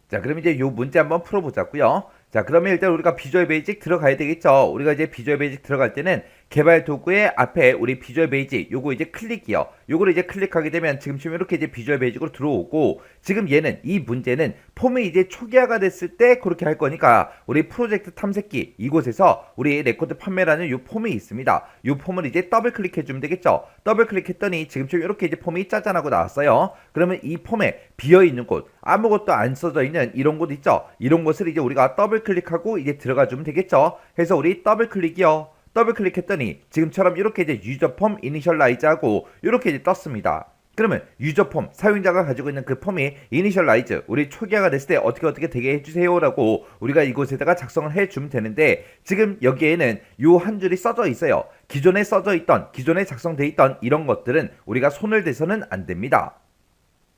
자, 그럼 이제 요 문제 한번 풀어보자고요. 자, 그러면 일단 우리가 비주얼 베이직 들어가야 되겠죠. 우리가 이제 비주얼 베이직 들어갈 때는 개발 도구의 앞에 우리 비주얼 베이직 요거 이제 클릭이요. 요거를 이제 클릭하게 되면 지금처럼 이렇게 이제 비주얼 베이직으로 들어오고, 지금 얘는 이 문제는 폼이 이제 초기화가 됐을 때 그렇게 할 거니까 우리 프로젝트 탐색기 이곳에서 우리 레코드 판매라는 요 폼이 있습니다. 요 폼을 이제 더블 클릭해 주면 되겠죠. 더블 클릭했더니 지금처럼 이렇게 이제 폼이 짜잔하고 나왔어요. 그러면 이 폼에 비어 있는 곳, 아무것도 안 써져 있는 이런 곳 있죠. 이런 곳을 이제 우리가 더블 클릭하고 이제 들어가 주면 되겠죠. 해서 우리 더블 클릭이요. 더블 클릭했더니 지금처럼 이렇게 이제 유저 폼 이니셜라이즈하고 이렇게 이제 떴습니다. 그러면 유저 폼, 사용자가 가지고 있는 그 폼이 이니셜라이즈, 우리 초기화가 됐을 때 어떻게 되게 해주세요라고 우리가 이곳에다가 작성을 해주면 되는데, 지금 여기에는 요 한 줄이 써져 있어요. 기존에 써져 있던, 기존에 작성돼 있던 이런 것들은 우리가 손을 대서는 안 됩니다.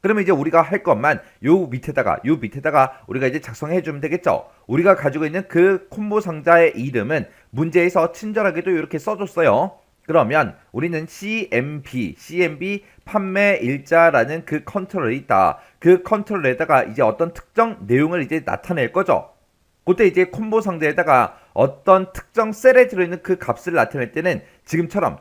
그러면 이제 우리가 할 것만 요 밑에다가 우리가 이제 작성해 주면 되겠죠. 우리가 가지고 있는 그 콤보 상자의 이름은 문제에서 친절하게도 이렇게 써줬어요. 그러면 우리는 CMB 판매 일자라는 그 컨트롤이 있다. 그 컨트롤에다가 이제 어떤 특정 내용을 이제 나타낼 거죠. 그때 이제 콤보 상자에다가 어떤 특정 셀에 들어있는 그 값을 나타낼 때는 지금처럼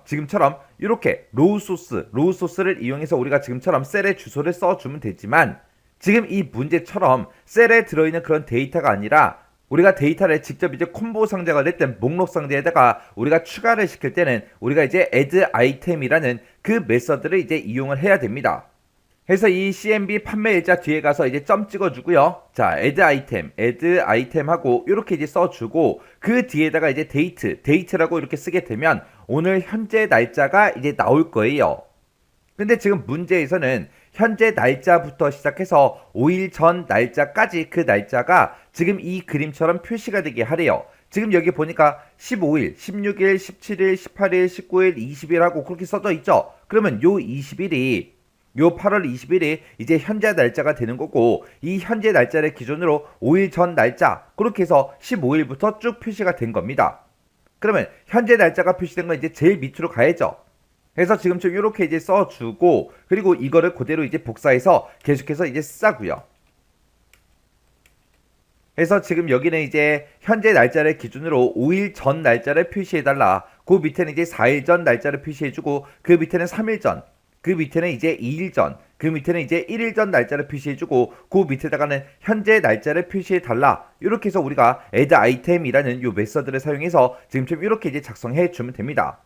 이렇게 로우 소스를 이용해서 우리가 지금처럼 셀의 주소를 써주면 되지만, 지금 이 문제처럼 셀에 들어있는 그런 데이터가 아니라 우리가 데이터를 직접 이제 콤보 상자가 됐든 목록 상자에다가 우리가 추가를 시킬 때는 우리가 이제 add item이라는 그 메서드를 이제 이용을 해야 됩니다. 해서 이 CMB 판매 일자 뒤에 가서 이제 점 찍어주고요. 자, add item 하고 이렇게 이제 써주고, 그 뒤에다가 이제 date라고 이렇게 쓰게 되면 오늘 현재 날짜가 이제 나올 거예요. 근데 지금 문제에서는 현재 날짜부터 시작해서 5일 전 날짜까지 그 날짜가 지금 이 그림처럼 표시가 되게 하래요. 지금 여기 보니까 15일, 16일, 17일, 18일, 19일, 20일 하고 그렇게 써져 있죠. 그러면 요 20일이 요 8월 20일이 이제 현재 날짜가 되는 거고, 이 현재 날짜를 기준으로 5일 전 날짜, 그렇게 해서 15일부터 쭉 표시가 된 겁니다. 그러면 현재 날짜가 표시된 건 이제 제일 밑으로 가야죠. 그래서 지금처럼 이렇게 이제 써주고, 그리고 이거를 그대로 이제 복사해서 계속해서 이제 쓰자고요. 그래서 지금 여기는 이제 현재 날짜를 기준으로 5일 전 날짜를 표시해달라. 그 밑에는 이제 4일 전 날짜를 표시해주고, 그 밑에는 3일 전, 그 밑에는 이제 2일 전, 그 밑에는 이제 1일 전 날짜를 표시해주고, 그 밑에다가는 현재 날짜를 표시해달라. 이렇게 해서 우리가 add item이라는 요 메서드를 사용해서 지금처럼 이렇게 이제 작성해주면 됩니다.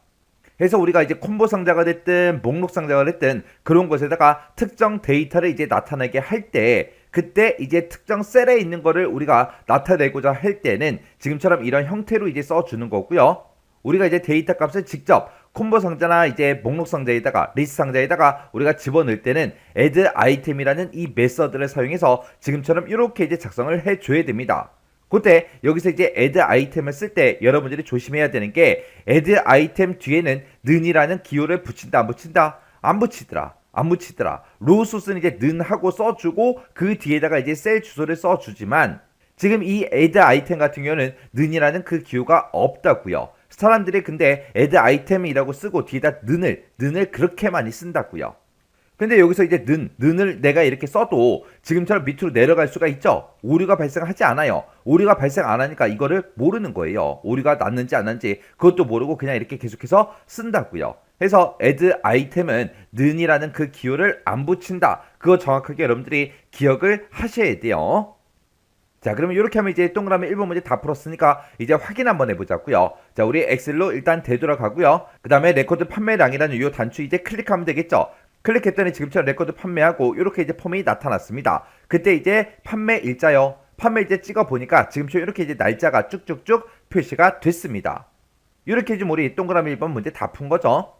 그래서 우리가 이제 콤보 상자가 됐든 목록 상자가 됐든 그런 것에다가 특정 데이터를 이제 나타내게 할 때, 그때 이제 특정 셀에 있는 거를 우리가 나타내고자 할 때는 지금처럼 이런 형태로 이제 써주는 거고요. 우리가 이제 데이터 값을 직접 콤보 상자나 이제 목록 상자에다가 리스트 상자에다가 우리가 집어넣을 때는 add item이라는 이 메서드를 사용해서 지금처럼 이렇게 이제 작성을 해줘야 됩니다. 그때 여기서 이제 add item을 쓸 때 여러분들이 조심해야 되는 게, add item 뒤에는 는이라는 기호를 붙인다 안 붙인다? 안 붙이더라. 로우 소스는 이제 는 하고 써주고 그 뒤에다가 이제 셀 주소를 써주지만, 지금 이 add item 같은 경우는 는이라는 그 기호가 없다고요. 사람들이 근데 add item이라고 쓰고 뒤에다 는을 그렇게 많이 쓴다고요. 근데 여기서 이제 는을 내가 이렇게 써도 지금처럼 밑으로 내려갈 수가 있죠. 오류가 발생하지 않아요. 오류가 발생 안 하니까 이거를 모르는 거예요. 오류가 났는지 안 났는지 그것도 모르고 그냥 이렇게 계속해서 쓴다고요. 그래서 add item은 는이라는 그 기호를 안 붙인다. 그거 정확하게 여러분들이 기억을 하셔야 돼요. 자, 그러면 이렇게 하면 이제 동그라미 1번 문제 다 풀었으니까 이제 확인 한번 해보자고요. 자, 우리 엑셀로 일단 되돌아가고요. 그 다음에 레코드 판매량이라는 이 단추 이제 클릭하면 되겠죠. 클릭했더니 지금처럼 레코드 판매하고 이렇게 이제 폼이 나타났습니다. 그때 이제 판매 일자요. 판매 일자 찍어 보니까 지금처럼 이렇게 이제 날짜가 쭉쭉쭉 표시가 됐습니다. 이렇게 좀 우리 동그라미 1번 문제 다 푼 거죠.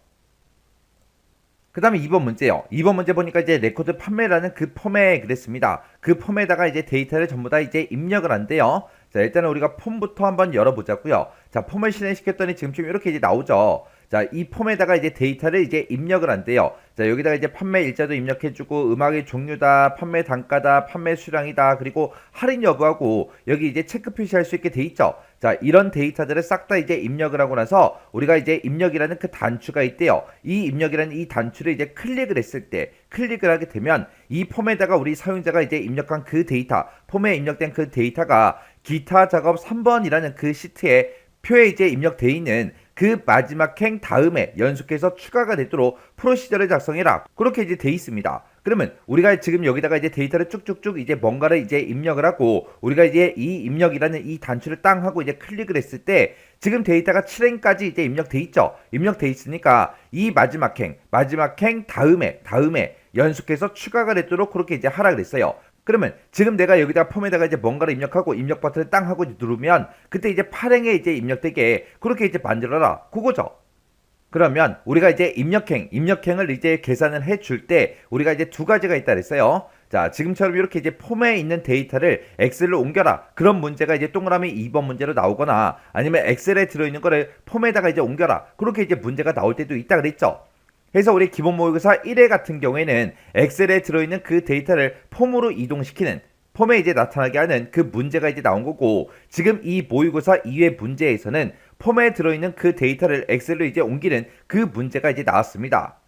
그 다음에 2번 문제요. 2번 문제 보니까 이제 레코드 판매라는 그 폼에 그랬습니다. 그 폼에다가 이제 데이터를 전부 다 이제 입력을 한대요. 자, 일단은 우리가 폼부터 한번 열어보자고요. 자, 폼을 실행시켰더니 지금쯤 이렇게 이제 나오죠. 자, 이 폼에다가 이제 데이터를 이제 입력을 한대요. 자, 여기다가 이제 판매 일자도 입력해주고, 음악의 종류다, 판매 단가다, 판매 수량이다, 그리고 할인 여부하고, 여기 이제 체크 표시할 수 있게 돼 있죠. 자, 이런 데이터들을 싹 다 이제 입력을 하고 나서 우리가 이제 입력이라는 그 단추가 있대요. 이 입력이라는 이 단추를 이제 클릭을 했을 때, 클릭을 하게 되면 이 폼에다가 우리 사용자가 이제 입력한 그 데이터, 폼에 입력된 그 데이터가 기타 작업 3번이라는 그 시트에 표에 이제 입력되어 있는 그 마지막 행 다음에 연속해서 추가가 되도록 프로시저를 작성해라. 그렇게 이제 돼 있습니다. 그러면 우리가 지금 여기다가 이제 데이터를 쭉쭉쭉 이제 뭔가를 이제 입력을 하고 우리가 이제 이 입력이라는 이 단추를 땅 하고 이제 클릭을 했을 때 지금 데이터가 7행까지 이제 입력돼 있죠. 입력돼 있으니까 이 마지막 행 다음에 연속해서 추가가 되도록 그렇게 이제 하라 그랬어요. 그러면 지금 내가 여기다가 폼에다가 이제 뭔가를 입력하고 입력 버튼을 땅 하고 누르면 그때 이제 8행에 이제 입력되게 그렇게 이제 만들어라. 그거죠. 그러면 우리가 이제 입력행을 이제 계산을 해줄 때 우리가 이제 두 가지가 있다 그랬어요. 자, 지금처럼 이렇게 이제 폼에 있는 데이터를 엑셀로 옮겨라. 그런 문제가 이제 동그라미 2번 문제로 나오거나 아니면 엑셀에 들어있는 거를 폼에다가 이제 옮겨라. 그렇게 이제 문제가 나올 때도 있다 그랬죠. 그래서 우리 기본 모의고사 1회 같은 경우에는 엑셀에 들어있는 그 데이터를 폼으로 이동시키는 폼에 이제 나타나게 하는 그 문제가 이제 나온 거고 지금 이 모의고사 2회 문제에서는 폼에 들어있는 그 데이터를 엑셀로 이제 옮기는 그 문제가 이제 나왔습니다.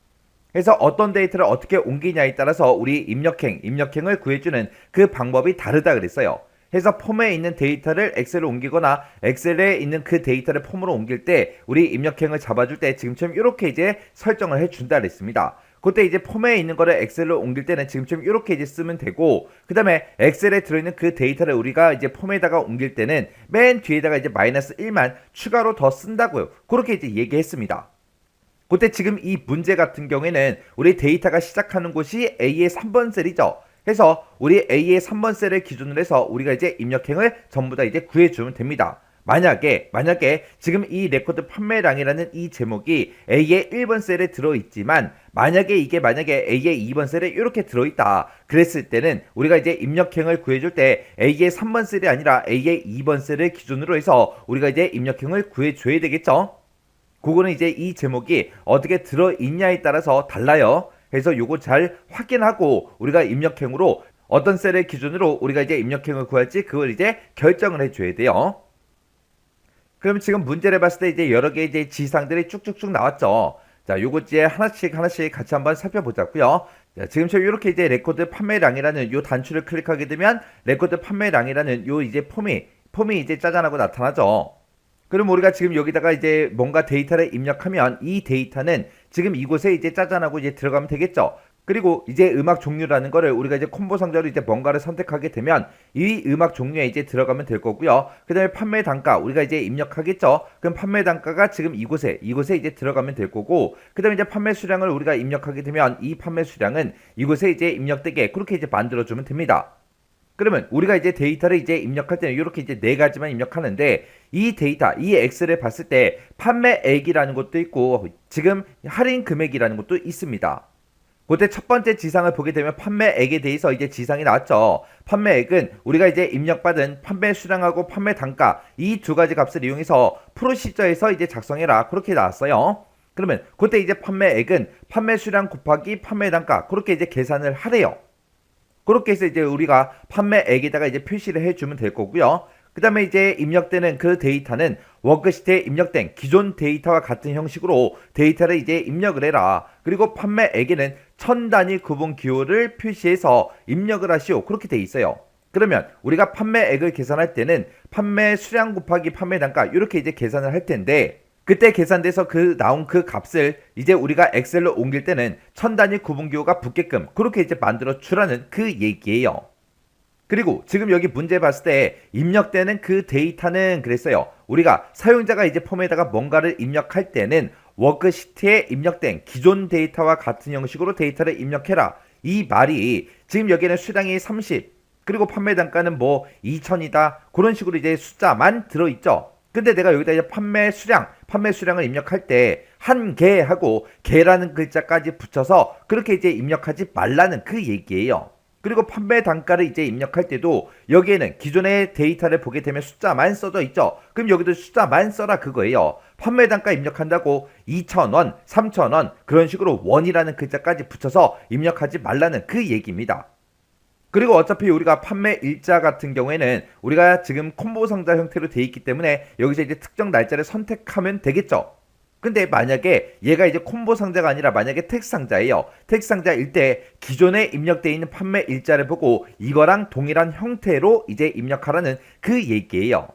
그래서 어떤 데이터를 어떻게 옮기냐에 따라서 우리 입력행을 구해주는 그 방법이 다르다 그랬어요. 그래서 폼에 있는 데이터를 엑셀로 옮기거나 엑셀에 있는 그 데이터를 폼으로 옮길 때 우리 입력행을 잡아줄 때 지금처럼 이렇게 이제 설정을 해준다 그랬습니다. 그때 이제 폼에 있는 거를 엑셀로 옮길 때는 지금처럼 이렇게 이제 쓰면 되고 그 다음에 엑셀에 들어있는 그 데이터를 우리가 이제 폼에다가 옮길 때는 맨 뒤에다가 이제 -1만 추가로 더 쓴다고요. 그렇게 이제 얘기했습니다. 그때 지금 이 문제 같은 경우에는 우리 데이터가 시작하는 곳이 A의 3번 셀이죠. 그래서 우리 A의 3번 셀을 기준으로 해서 우리가 이제 입력행을 전부 다 이제 구해주면 됩니다. 만약에 지금 이 레코드 판매량이라는 이 제목이 A의 1번 셀에 들어있지만 만약에 A의 2번 셀에 이렇게 들어있다 그랬을 때는 우리가 이제 입력행을 구해줄 때 A의 3번 셀이 아니라 A의 2번 셀을 기준으로 해서 우리가 이제 입력행을 구해줘야 되겠죠. 그거는 이제 이 제목이 어떻게 들어있냐에 따라서 달라요. 그래서 요거 잘 확인하고 우리가 입력행으로 어떤 셀을 기준으로 우리가 이제 입력행을 구할지 그걸 이제 결정을 해줘야 돼요. 그럼 지금 문제를 봤을 때 이제 여러 개의 이제 지상들이 쭉쭉쭉 나왔죠. 자, 요거 이제 하나씩 같이 한번 살펴보자고요. 자, 지금처럼 이렇게 이제 레코드 판매량이라는 요 단추를 클릭하게 되면 레코드 판매량이라는 요 이제 폼이 이제 짜잔하고 나타나죠. 그럼 우리가 지금 여기다가 이제 뭔가 데이터를 입력하면 이 데이터는 지금 이곳에 이제 짜잔하고 이제 들어가면 되겠죠. 그리고 이제 음악 종류라는 거를 우리가 이제 콤보 상자로 이제 뭔가를 선택하게 되면 이 음악 종류에 이제 들어가면 될 거고요. 그 다음에 판매 단가 우리가 이제 입력하겠죠. 그럼 판매 단가가 지금 이곳에 이제 들어가면 될 거고 그 다음에 이제 판매 수량을 우리가 입력하게 되면 이 판매 수량은 이곳에 이제 입력되게 그렇게 이제 만들어주면 됩니다. 그러면 우리가 이제 데이터를 이제 입력할 때는 이렇게 이제 네 가지만 입력하는데 이 데이터, 이 엑셀을 봤을 때 판매액이라는 것도 있고 지금 할인 금액이라는 것도 있습니다. 그때 첫 번째 지상을 보게 되면 판매액에 대해서 이제 지상이 나왔죠. 판매액은 우리가 이제 입력받은 판매 수량하고 판매 단가 이 두 가지 값을 이용해서 프로시저에서 이제 작성해라 그렇게 나왔어요. 그러면 그때 이제 판매액은 판매 수량 곱하기 판매 단가 그렇게 이제 계산을 하래요. 그렇게 해서 이제 우리가 판매액에다가 이제 표시를 해주면 될 거고요. 그 다음에 이제 입력되는 그 데이터는 워크시트에 입력된 기존 데이터와 같은 형식으로 데이터를 이제 입력을 해라. 그리고 판매액에는 1000단위 구분 기호를 표시해서 입력을 하시오. 그렇게 돼 있어요. 그러면 우리가 판매액을 계산할 때는 판매 수량 곱하기 판매 단가 이렇게 이제 계산을 할 텐데 그때 계산돼서 나온 그 값을 이제 우리가 엑셀로 옮길 때는 1000단위 구분 기호가 붙게끔 그렇게 이제 만들어 주라는 그 얘기예요. 그리고 지금 여기 문제 봤을 때 입력되는 그 데이터는 그랬어요. 우리가 사용자가 이제 폼에다가 뭔가를 입력할 때는 워크시트에 입력된 기존 데이터와 같은 형식으로 데이터를 입력해라. 이 말이 지금 여기는 수량이 30 그리고 판매 단가는 뭐 2000이다 그런 식으로 이제 숫자만 들어있죠. 근데 내가 여기다 이제 판매 수량을 입력할 때 한 개 하고 개라는 글자까지 붙여서 그렇게 이제 입력하지 말라는 그 얘기예요. 그리고 판매 단가를 이제 입력할 때도 여기에는 기존의 데이터를 보게 되면 숫자만 써져 있죠. 그럼 여기도 숫자만 써라 그거예요. 판매 단가 입력한다고 2,000원, 3,000원 그런 식으로 원이라는 글자까지 붙여서 입력하지 말라는 그 얘기입니다. 그리고 어차피 우리가 판매 일자 같은 경우에는 우리가 지금 콤보 상자 형태로 되어 있기 때문에 여기서 이제 특정 날짜를 선택하면 되겠죠. 근데 만약에 얘가 이제 콤보 상자가 아니라 만약에 텍스트 상자예요. 텍스트 상자일 때 기존에 입력되어 있는 판매 일자를 보고 이거랑 동일한 형태로 이제 입력하라는 그 얘기예요.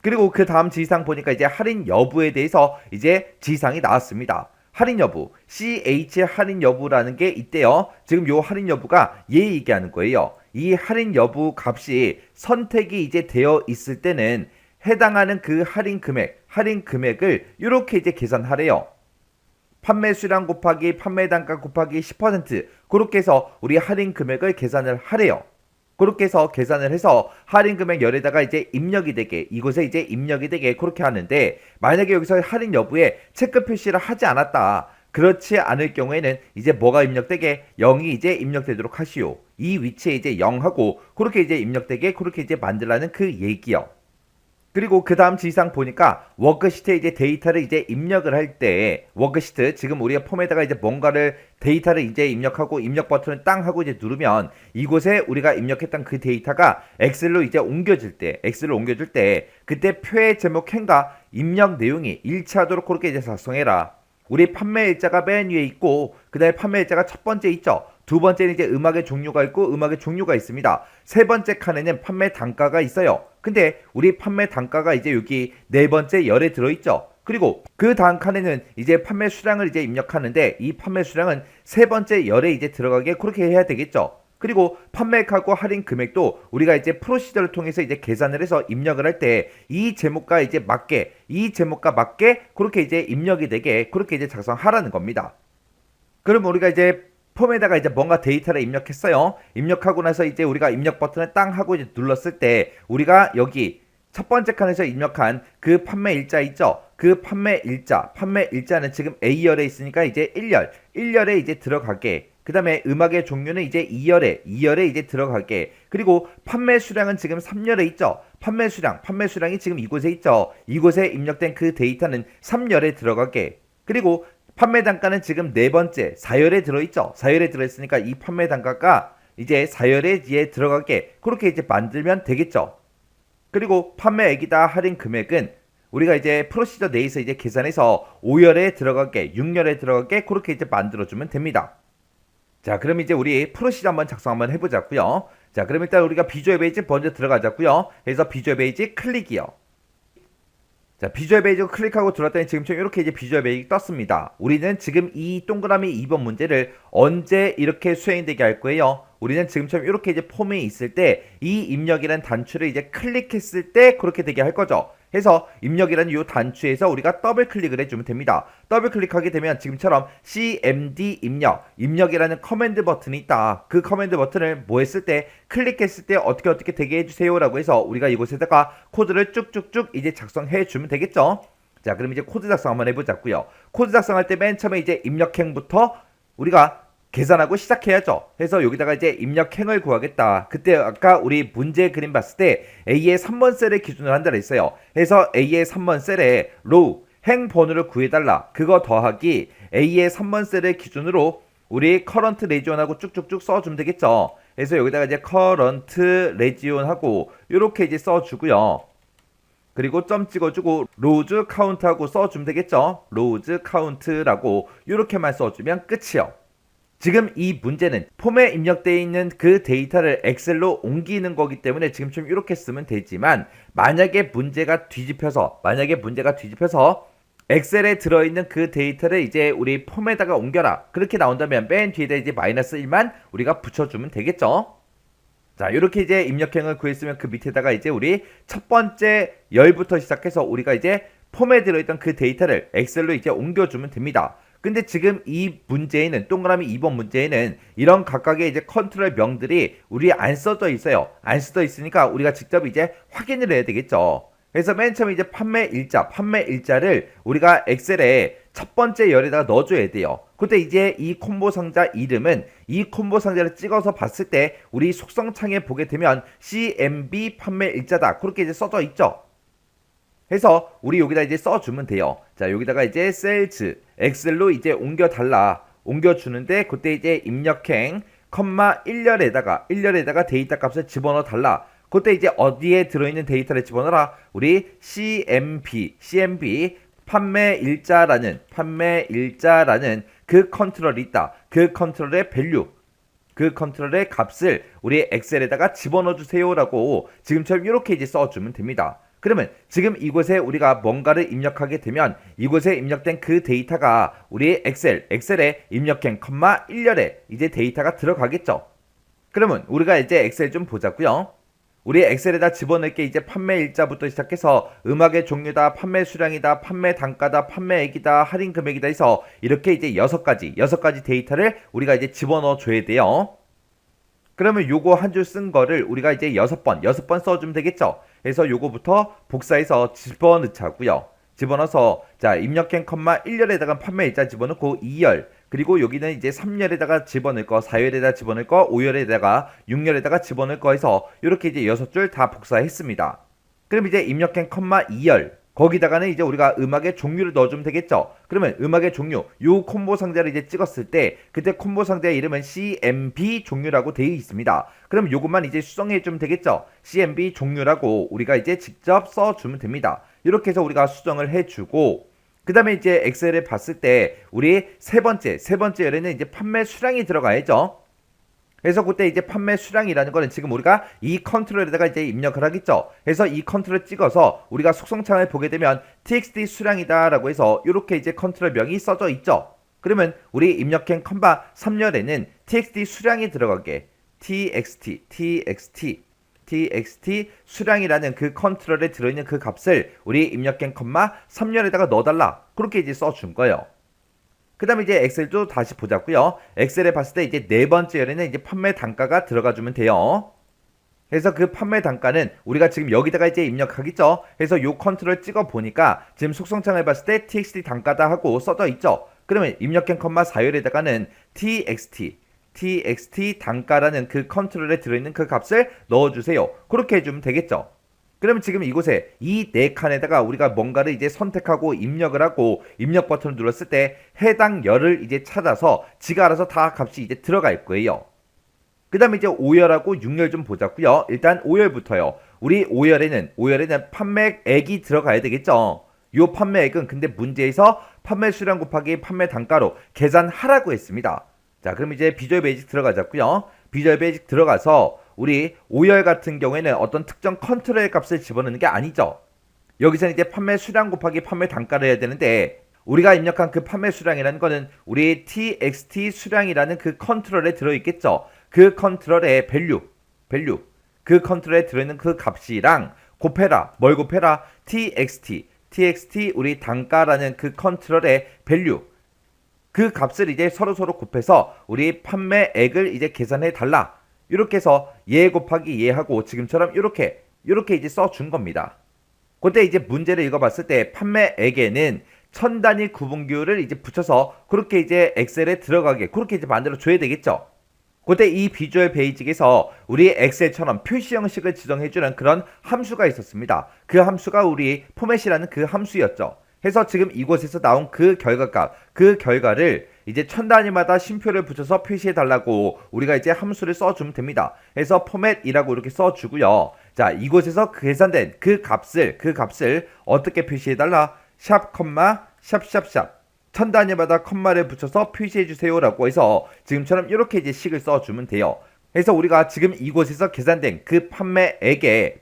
그리고 그 다음 지시사항 보니까 이제 할인 여부에 대해서 이제 지시사항이 나왔습니다. 할인 여부, CH 할인 여부라는 게 있대요. 지금 요 할인 여부가 얘 얘기하는 거예요. 이 할인 여부 값이 선택이 이제 되어 있을 때는 해당하는 그 할인 금액을 이렇게 이제 계산하래요. 판매 수량 곱하기 판매 단가 곱하기 10% 그렇게 해서 우리 할인 금액을 계산을 하래요. 그렇게 해서 계산을 해서 할인 금액 열에다가 이제 입력이 되게 이곳에 이제 입력이 되게 그렇게 하는데 만약에 여기서 할인 여부에 체크 표시를 하지 않았다. 그렇지 않을 경우에는 이제 뭐가 입력되게 0이 이제 입력되도록 하시오. 이 위치에 이제 0하고 그렇게 이제 입력되게 그렇게 이제 만들라는 그 얘기요. 그리고 그 다음 지시사항 보니까 워크시트에 이제 데이터를 이제 입력을 할 때 워크시트 지금 우리가 폼에다가 이제 뭔가를 데이터를 이제 입력하고 입력 버튼을 땅 하고 이제 누르면 이곳에 우리가 입력했던 그 데이터가 엑셀로 이제 옮겨질 때 그때 표의 제목 행과 입력 내용이 일치하도록 그렇게 이제 작성해라. 우리 판매 일자가 맨 위에 있고 그 다음에 판매 일자가 첫 번째 있죠. 두 번째는 이제 음악의 종류가 있고 음악의 종류가 있습니다. 세 번째 칸에는 판매 단가가 있어요. 근데 우리 판매 단가가 이제 여기 네 번째 열에 들어있죠. 그리고 그 다음 칸에는 이제 판매 수량을 이제 입력하는데 이 판매 수량은 세 번째 열에 이제 들어가게 그렇게 해야 되겠죠. 그리고 판매액하고 할인 금액도 우리가 이제 프로시저를 통해서 이제 계산을 해서 입력을 할 때 이 제목과 이제 맞게 그렇게 이제 입력이 되게 그렇게 이제 작성하라는 겁니다. 그럼 우리가 이제 폼에다가 이제 뭔가 데이터를 입력했어요. 입력하고 나서 이제 우리가 입력 버튼을 땅 하고 이제 눌렀을 때 우리가 여기 첫 번째 칸에서 입력한 그 판매 일자 있죠? 그 판매 일자는 지금 A열에 있으니까 이제 1열에 이제 들어가게. 그 다음에 음악의 종류는 이제 2열에 이제 들어가게. 그리고 판매 수량은 지금 3열에 있죠? 판매 수량이 지금 이곳에 있죠? 이곳에 입력된 그 데이터는 3열에 들어가게. 그리고 판매 단가는 지금 네 번째 4열에 들어있죠. 4열에 들어있으니까 이 판매 단가가 이제 4열에 들어가게 그렇게 이제 만들면 되겠죠. 그리고 판매액이다 할인 금액은 우리가 이제 프로시저 내에서 이제 계산해서 5열에 들어가게 6열에 들어가게 그렇게 이제 만들어주면 됩니다. 자, 그럼 이제 우리 프로시저 한번 작성 한번 해보자고요. 자, 그럼 일단 우리가 비주얼 베이지 먼저 들어가자고요. 그래서 비주얼 베이지 클릭이요. 자, 비주얼 베이지 클릭하고 들어왔더니 지금처럼 이렇게 이제 비주얼 베이지 떴습니다. 우리는 지금 이 동그라미 2번 문제를 언제 이렇게 수행되게 할 거예요? 우리는 지금처럼 이렇게 이제 폼에 있을 때 이 입력이라는 단추를 이제 클릭했을 때 그렇게 되게 할 거죠. 해서 입력이라는 이 단추에서 우리가 더블 클릭을 해주면 됩니다. 더블 클릭하게 되면 지금처럼 CMD 입력이라는 커맨드 버튼이 있다. 그 커맨드 버튼을 뭐 했을 때 클릭했을 때 어떻게 되게 해주세요 라고 해서 우리가 이곳에다가 코드를 쭉쭉쭉 이제 작성해 주면 되겠죠. 자, 그럼 이제 코드 작성 한번 해보자고요. 코드 작성할 때 맨 처음에 이제 입력행부터 우리가 계산하고 시작해야죠. 해서 여기다가 이제 입력행을 구하겠다. 그때 아까 우리 문제 그림 봤을 때 A의 3번 셀을 기준으로 한다고 했어요. 해서 A의 3번 셀에 로우 행 번호를 구해달라. 그거 더하기 A의 3번 셀을 기준으로 우리 커런트 레지온하고 쭉쭉쭉 써주면 되겠죠. 그래서 여기다가 이제 커런트 레지온하고 이렇게 이제 써주고요. 그리고 점 찍어주고 로우즈 카운트하고 써주면 되겠죠. 로우즈 카운트라고 이렇게만 써주면 끝이요. 지금 이 문제는 폼에 입력되어 있는 그 데이터를 엑셀로 옮기는 거기 때문에 지금처럼 이렇게 쓰면 되지만 만약에 문제가 뒤집혀서 엑셀에 들어있는 그 데이터를 이제 우리 폼에다가 옮겨라 그렇게 나온다면 맨 뒤에다 이제 -1만 우리가 붙여주면 되겠죠. 자, 이렇게 이제 입력행을 구했으면 그 밑에다가 이제 우리 첫 번째 열부터 시작해서 우리가 이제 폼에 들어있던 그 데이터를 엑셀로 이제 옮겨주면 됩니다. 근데 지금 이 문제에는 동그라미 2번 문제에는 이런 각각의 이제 컨트롤 명들이 우리 안 써져 있어요. 안 써져 있으니까 우리가 직접 이제 확인을 해야 되겠죠. 그래서 맨 처음에 이제 판매 일자를 우리가 엑셀에 첫 번째 열에다가 넣어줘야 돼요. 그때 이제 이 콤보 상자 이름은 이 콤보 상자를 찍어서 봤을 때 우리 속성창에 보게 되면 CMB 판매 일자다 그렇게 이제 써져 있죠. 해서 우리 여기다 이제 써주면 돼요. 자, 여기다가 이제 셀즈 엑셀로 이제 옮겨주는데 그때 이제 입력행 컴마 1열에다가 데이터 값을 집어넣어 달라. 그때 이제 어디에 들어있는 데이터를 집어넣어라. 우리 CMB 판매 일자라는 그 컨트롤이 있다. 그 컨트롤의 밸류 그 컨트롤의 값을 우리 엑셀에다가 집어넣어 주세요라고 지금처럼 이렇게 이제 써주면 됩니다. 그러면 지금 이곳에 우리가 뭔가를 입력하게 되면 이곳에 입력된 그 데이터가 우리 엑셀에 입력한 컴마 1열에 이제 데이터가 들어가겠죠. 그러면 우리가 이제 엑셀 좀 보자고요. 우리 엑셀에다 집어넣을 게 이제 판매 일자부터 시작해서 음악의 종류다, 판매 수량이다, 판매 단가다, 판매액이다, 할인 금액이다 해서 이렇게 이제 6가지 데이터를 우리가 이제 집어넣어 줘야 돼요. 그러면 요거 한 줄 쓴 거를 우리가 이제 6번 써주면 되겠죠. 그래서 요거부터 복사해서 집어넣자고요. 집어넣어서 자 입력한 컴마 1열에다가 판매 일자 집어넣고 2열 그리고 여기는 이제 3열에다가 집어넣을 거 4열에다가 집어넣을 거 5열에다가 6열에다가 집어넣을 거 해서 이렇게 이제 6줄 다 복사했습니다. 그럼 이제 입력한 컴마 2열 거기다가는 이제 우리가 음악의 종류를 넣어주면 되겠죠. 그러면 음악의 종류 요 콤보 상자를 이제 찍었을 때 그때 콤보 상자의 이름은 CMB 종류라고 되어 있습니다. 그럼 요것만 이제 수정해주면 되겠죠. CMB 종류라고 우리가 이제 직접 써주면 됩니다. 이렇게 해서 우리가 수정을 해주고 그 다음에 이제 엑셀을 봤을 때 우리 세 번째 열에는 이제 판매 수량이 들어가야죠. 그래서 그때 이제 판매 수량이라는 거는 지금 우리가 이 컨트롤에다가 이제 입력을 하겠죠. 그래서 이 컨트롤을 찍어서 우리가 속성창을 보게 되면 txt 수량이다라고 해서 이렇게 이제 컨트롤 명이 써져 있죠. 그러면 우리 입력한 컴마 3열에는 txt 수량이 들어가게 txt 수량이라는 그 컨트롤에 들어있는 그 값을 우리 입력한 컴마 3열에다가 넣어달라. 그렇게 이제 써준 거예요. 그 다음에 이제 엑셀도 다시 보자고요. 엑셀에 봤을 때 이제 네 번째 열에는 이제 판매 단가가 들어가주면 돼요. 그래서 그 판매 단가는 우리가 지금 여기다가 이제 입력하겠죠. 그래서 요 컨트롤 찍어 보니까 지금 속성창을 봤을 때 txt 단가다 하고 써져 있죠. 그러면 입력한 컴마 4열에다가는 txt 단가라는 그 컨트롤에 들어있는 그 값을 넣어주세요. 그렇게 해주면 되겠죠. 그러면 지금 이곳에 이 네 칸에다가 우리가 뭔가를 이제 선택하고 입력을 하고 입력 버튼을 눌렀을 때 해당 열을 이제 찾아서 지가 알아서 다 값이 이제 들어갈 거예요. 그 다음에 이제 5열하고 6열 좀 보자고요. 일단 5열부터요. 우리 5열에는 판매액이 들어가야 되겠죠. 요 판매액은 근데 문제에서 판매 수량 곱하기 판매 단가로 계산하라고 했습니다. 자, 그럼 이제 비주얼 베이직 들어가자고요. 비주얼 베이직 들어가서 우리 5열 같은 경우에는 어떤 특정 컨트롤 값을 집어넣는 게 아니죠. 여기서는 이제 판매 수량 곱하기 판매 단가를 해야 되는데 우리가 입력한 그 판매 수량이라는 거는 우리 txt 수량이라는 그 컨트롤에 들어있겠죠. 그 컨트롤의 밸류 그 컨트롤에 들어있는 그 값이랑 곱해라. 뭘 곱해라? txt 우리 단가라는 그 컨트롤의 밸류 그 값을 이제 서로 곱해서 우리 판매액을 이제 계산해 달라. 이렇게 해서 얘 곱하기 얘하고 지금처럼 이렇게 이제 써준 겁니다. 그때 이제 문제를 읽어봤을 때 판매액에는 1000단위 구분기호를 이제 붙여서 그렇게 이제 엑셀에 들어가게 그렇게 이제 만들어 줘야 되겠죠. 그때 이 비주얼 베이직에서 우리 엑셀처럼 표시 형식을 지정해주는 그런 함수가 있었습니다. 그 함수가 우리 포맷이라는 그 함수였죠. 해서 지금 이곳에서 나온 그 결과값, 그 결과를 이제 1000단위마다 쉼표를 붙여서 표시해 달라고 우리가 이제 함수를 써주면 됩니다. 그래서 포맷이라고 이렇게 써주고요. 자, 이곳에서 계산된 그 값을 어떻게 표시해 달라? 샵, 컴마, 샵 1000단위마다 컴마를 붙여서 표시해 주세요라고 해서 지금처럼 이렇게 이제 식을 써주면 돼요. 그래서 우리가 지금 이곳에서 계산된 그 판매액의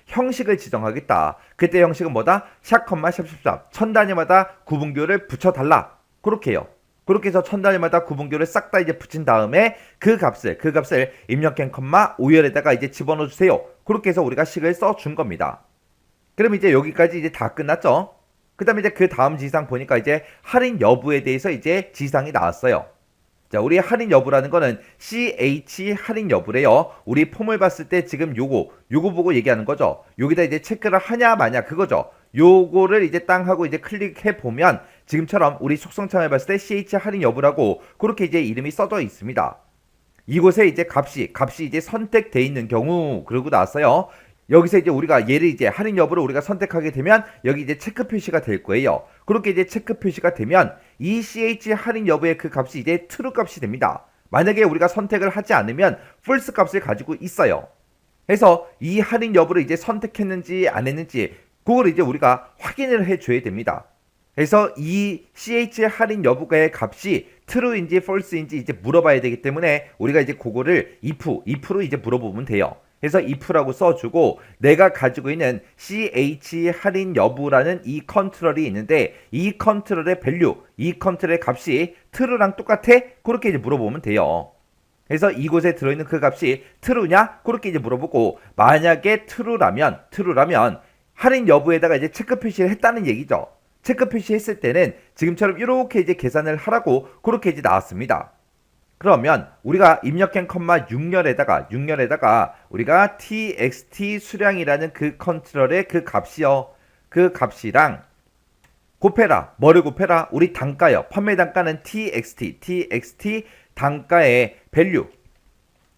형식을 지정하겠다. 그때 형식은 뭐다? 샵, 샵 1000단위마다 구분기호를 붙여달라. 그렇게 해요. 그렇게 해서 1000단위마다 구분기호를 싹 다 이제 붙인 다음에 그 값을 입력한 컴마 5열에다가 이제 집어넣어 주세요. 그렇게 해서 우리가 식을 써준 겁니다. 그럼 이제 여기까지 이제 다 끝났죠? 그 다음에 이제 그 다음 지상 보니까 이제 할인 여부에 대해서 이제 지상이 나왔어요. 자, 우리 할인 여부라는 거는 CH 할인 여부래요. 우리 폼을 봤을 때 지금 요거 보고 얘기하는 거죠. 여기다 이제 체크를 하냐 마냐 그거죠. 요거를 이제 땅 하고 이제 클릭해 보면 지금처럼 우리 속성창을 봤을 때 CH 할인 여부라고 그렇게 이제 이름이 써져 있습니다. 이곳에 이제 값이 이제 선택돼 있는 경우 그러고 나왔어요. 여기서 이제 우리가 얘를 이제 할인 여부를 우리가 선택하게 되면 여기 이제 체크 표시가 될 거예요. 그렇게 이제 체크 표시가 되면 이 CH 할인 여부의 그 값이 이제 true 값이 됩니다. 만약에 우리가 선택을 하지 않으면 false 값을 가지고 있어요. 그래서 이 할인 여부를 이제 선택했는지 안 했는지 그걸 이제 우리가 확인을 해줘야 됩니다. 그래서 이 CH 할인 여부의 값이 true인지 false인지 이제 물어봐야 되기 때문에 우리가 이제 그거를 if로 이제 물어보면 돼요. 해서 if라고 써주고 내가 가지고 있는 ch 할인 여부라는 이 컨트롤이 있는데 이 컨트롤의 밸류, 이 컨트롤의 값이 true랑 똑같아? 그렇게 이제 물어보면 돼요. 그래서 이곳에 들어있는 그 값이 true냐? 그렇게 이제 물어보고 만약에 true라면 할인 여부에다가 이제 체크 표시를 했다는 얘기죠. 체크 표시했을 때는 지금처럼 이렇게 이제 계산을 하라고 그렇게 이제 나왔습니다. 그러면 우리가 입력한 컴마 6열에다가 우리가 txt 수량이라는 그 컨트롤의 그 값이요. 그 값이랑 곱해라. 뭐를 곱해라? 우리 단가요. 판매 단가는 txt 단가의 밸류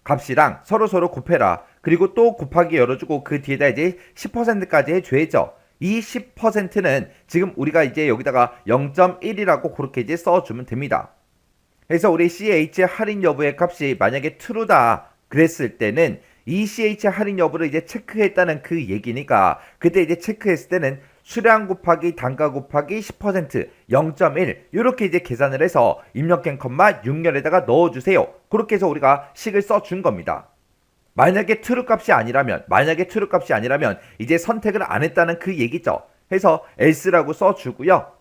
값이랑 서로 곱해라. 그리고 또 곱하기 열어주고 그 뒤에다 이제 10%까지 해줘야죠. 이 10%는 지금 우리가 이제 여기다가 0.1이라고 그렇게 이제 써주면 됩니다. 그래서 우리 ch 할인 여부의 값이 만약에 true다 그랬을 때는 이 ch 할인 여부를 이제 체크했다는 그 얘기니까 그때 이제 체크했을 때는 수량 곱하기 단가 곱하기 10% 0.1 이렇게 이제 계산을 해서 입력한 컴마 6열에다가 넣어주세요. 그렇게 해서 우리가 식을 써준 겁니다. 만약에 true 값이 아니라면 이제 선택을 안 했다는 그 얘기죠. 해서 else라고 써주고요.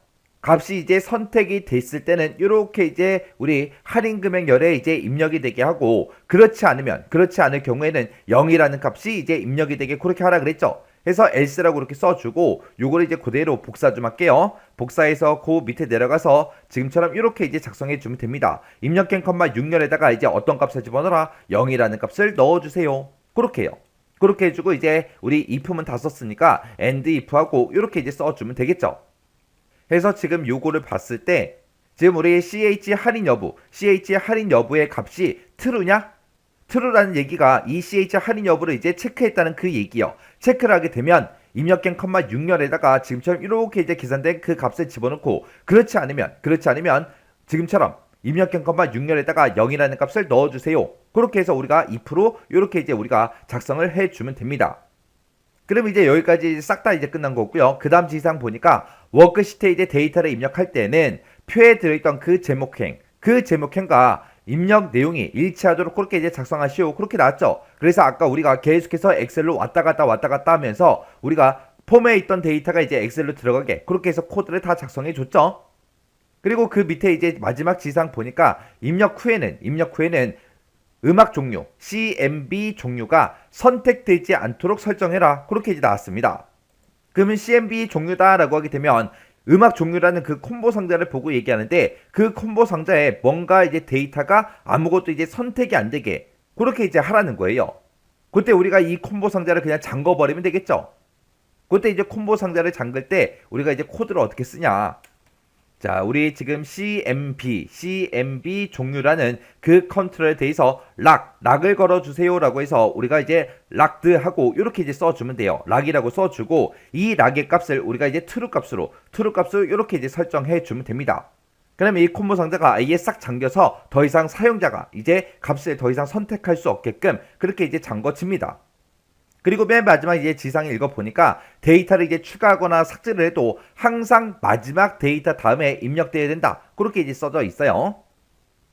값이 이제 선택이 됐을 때는 이렇게 이제 우리 할인 금액열에 이제 입력이 되게 하고 그렇지 않을 경우에는 0이라는 값이 이제 입력이 되게 그렇게 하라 그랬죠. 해서 else라고 이렇게 써주고 요거를 이제 그대로 복사 좀 할게요. 복사해서 그 밑에 내려가서 지금처럼 이렇게 이제 작성해 주면 됩니다. 입력한 컴마 6열에다가 이제 어떤 값을 집어넣어라? 0이라는 값을 넣어주세요. 그렇게요. 그렇게 해주고 이제 우리 if만 다 썼으니까 and if하고 이렇게 이제 써주면 되겠죠. 해서 지금 요거를 봤을 때 지금 우리 ch 할인 여부의 값이 true냐? true라는 얘기가 이 ch 할인 여부를 이제 체크했다는 그 얘기요. 체크를 하게 되면 입력한 컴마 6열에다가 지금처럼 이렇게 이제 계산된 그 값을 집어넣고 그렇지 않으면 지금처럼 입력한 컴마 6열에다가 0이라는 값을 넣어주세요. 그렇게 해서 우리가 if로 이렇게 이제 우리가 작성을 해주면 됩니다. 그럼 이제 여기까지 싹 다 이제 끝난 거고요. 그 다음 지상 보니까 워크시트에 이제 데이터를 입력할 때는 표에 들어있던 그 제목행과 입력 내용이 일치하도록 그렇게 이제 작성하시오. 그렇게 나왔죠. 그래서 아까 우리가 계속해서 엑셀로 왔다 갔다 하면서 우리가 폼에 있던 데이터가 이제 엑셀로 들어가게 그렇게 해서 코드를 다 작성해 줬죠. 그리고 그 밑에 이제 마지막 지상 보니까 입력 후에는 음악 종류, CMB 종류가 선택되지 않도록 설정해라. 그렇게 이제 나왔습니다. 그러면 CMB 종류다라고 하게 되면 음악 종류라는 그 콤보 상자를 보고 얘기하는데 그 콤보 상자에 뭔가 이제 데이터가 아무것도 이제 선택이 안 되게 그렇게 이제 하라는 거예요. 그때 우리가 이 콤보 상자를 그냥 잠궈버리면 되겠죠. 그때 이제 콤보 상자를 잠글 때 우리가 이제 코드를 어떻게 쓰냐. 자, 우리 지금 CMB 종류라는 그 컨트롤에 대해서 락을 걸어주세요 라고 해서 우리가 이제 락드 하고 이렇게 이제 써주면 돼요. 락이라고 써주고 이 락의 값을 우리가 이제 true 값으로 이렇게 이제 설정해 주면 됩니다. 그러면 이 콤보 상자가 아예 싹 잠겨서 더 이상 사용자가 이제 값을 더 이상 선택할 수 없게끔 그렇게 이제 잠궈집니다. 그리고 맨 마지막 이제 지상에 읽어보니까 데이터를 이제 추가하거나 삭제를 해도 항상 마지막 데이터 다음에 입력되어야 된다. 그렇게 이제 써져 있어요.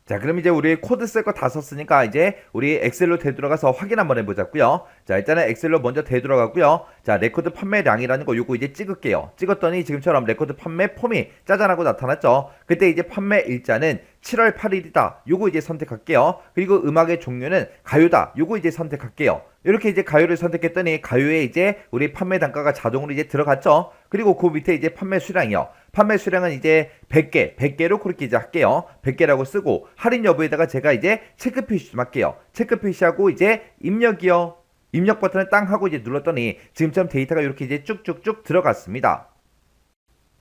자, 그럼 이제 우리 코드 쓸 거 다 썼으니까 이제 우리 엑셀로 되돌아가서 확인 한번 해보자고요. 자, 일단은 엑셀로 먼저 되돌아가고요. 자, 레코드 판매량이라는 거 요거 이제 찍을게요. 찍었더니 지금처럼 레코드 판매 폼이 짜잔하고 나타났죠. 그때 이제 판매 일자는 7월 8일이다. 요거 이제 선택할게요. 그리고 음악의 종류는 가요다. 요거 이제 선택할게요. 이렇게 이제 가요를 선택했더니 가요에 이제 우리 판매 단가가 자동으로 이제 들어갔죠. 그리고 그 밑에 이제 판매 수량이요. 판매 수량은 이제 100개로 그렇게 이제 할게요. 100개라고 쓰고 할인 여부에다가 제가 이제 체크 표시 좀 할게요. 체크 표시하고 이제 입력이요. 입력 버튼을 땅 하고 이제 눌렀더니 지금처럼 데이터가 이렇게 이제 쭉쭉쭉 들어갔습니다.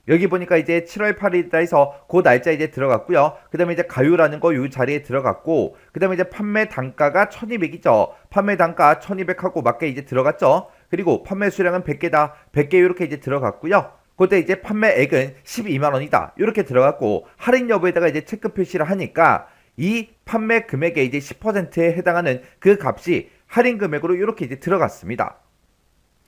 여기 보니까 이제 7월 8일이다 해서 그 날짜 이제 들어갔고요. 그 다음에 이제 가요라는 거 요 자리에 들어갔고, 그 다음에 이제 판매 단가가 1200이죠. 판매 단가 1200하고 맞게 이제 들어갔죠. 그리고 판매 수량은 100개다. 100개 이렇게 이제 들어갔고요. 그때 이제 판매액은 12만원이다. 이렇게 들어갔고, 할인 여부에다가 이제 체크 표시를 하니까 이 판매 금액의 이제 10%에 해당하는 그 값이 할인 금액으로 이렇게 이제 들어갔습니다.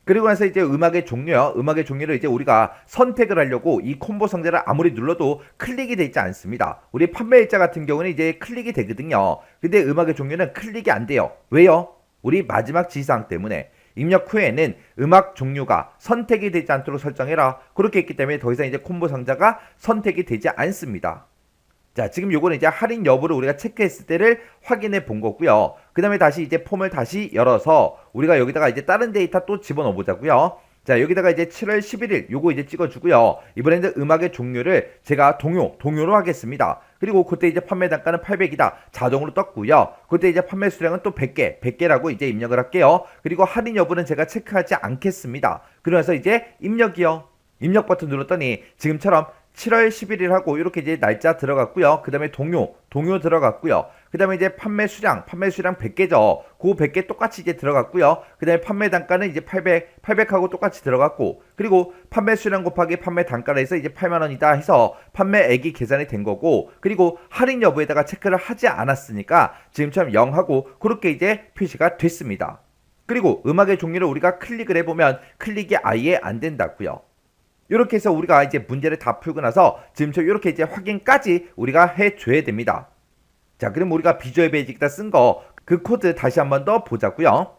그리고 나서 이제 음악의 종류요. 음악의 종류를 이제 우리가 선택을 하려고 이 콤보 상자를 아무리 눌러도 클릭이 되지 않습니다. 우리 판매일자 같은 경우는 이제 클릭이 되거든요. 근데 음악의 종류는 클릭이 안 돼요. 왜요? 우리 마지막 지시사항 때문에 입력 후에는 음악 종류가 선택이 되지 않도록 설정해라. 그렇게 했기 때문에 더 이상 이제 콤보 상자가 선택이 되지 않습니다. 자, 지금 요거는 이제 할인 여부를 우리가 체크했을 때를 확인해 본 거고요. 그 다음에 다시 이제 폼을 다시 열어서 우리가 여기다가 이제 다른 데이터 또 집어넣어 보자고요. 자, 여기다가 이제 7월 11일 요거 이제 찍어주고요. 이번에는 음악의 종류를 제가 동요로 하겠습니다. 그리고 그때 이제 판매 단가는 800이다. 자동으로 떴고요. 그때 이제 판매 수량은 또 100개라고 이제 입력을 할게요. 그리고 할인 여부는 제가 체크하지 않겠습니다. 그러면서 이제 입력이요. 입력 버튼 눌렀더니 지금처럼 7월 11일 하고 이렇게 이제 날짜 들어갔고요. 그 다음에 동요 들어갔고요. 그 다음에 이제 판매 수량 100개죠. 그 100개 똑같이 이제 들어갔고요. 그 다음에 판매 단가는 이제 800하고 똑같이 들어갔고, 그리고 판매 수량 곱하기 판매 단가를 해서 이제 8만원이다 해서 판매액이 계산이 된 거고, 그리고 할인 여부에다가 체크를 하지 않았으니까 지금처럼 0하고 그렇게 이제 표시가 됐습니다. 그리고 음악의 종류를 우리가 클릭을 해보면 클릭이 아예 안 된다고요. 이렇게 해서 우리가 이제 문제를 다 풀고 나서 지금처럼 이렇게 이제 확인까지 우리가 해줘야 됩니다. 자, 그럼 우리가 비주얼 베이직에다 쓴 거 그 코드 다시 한번 더 보자고요.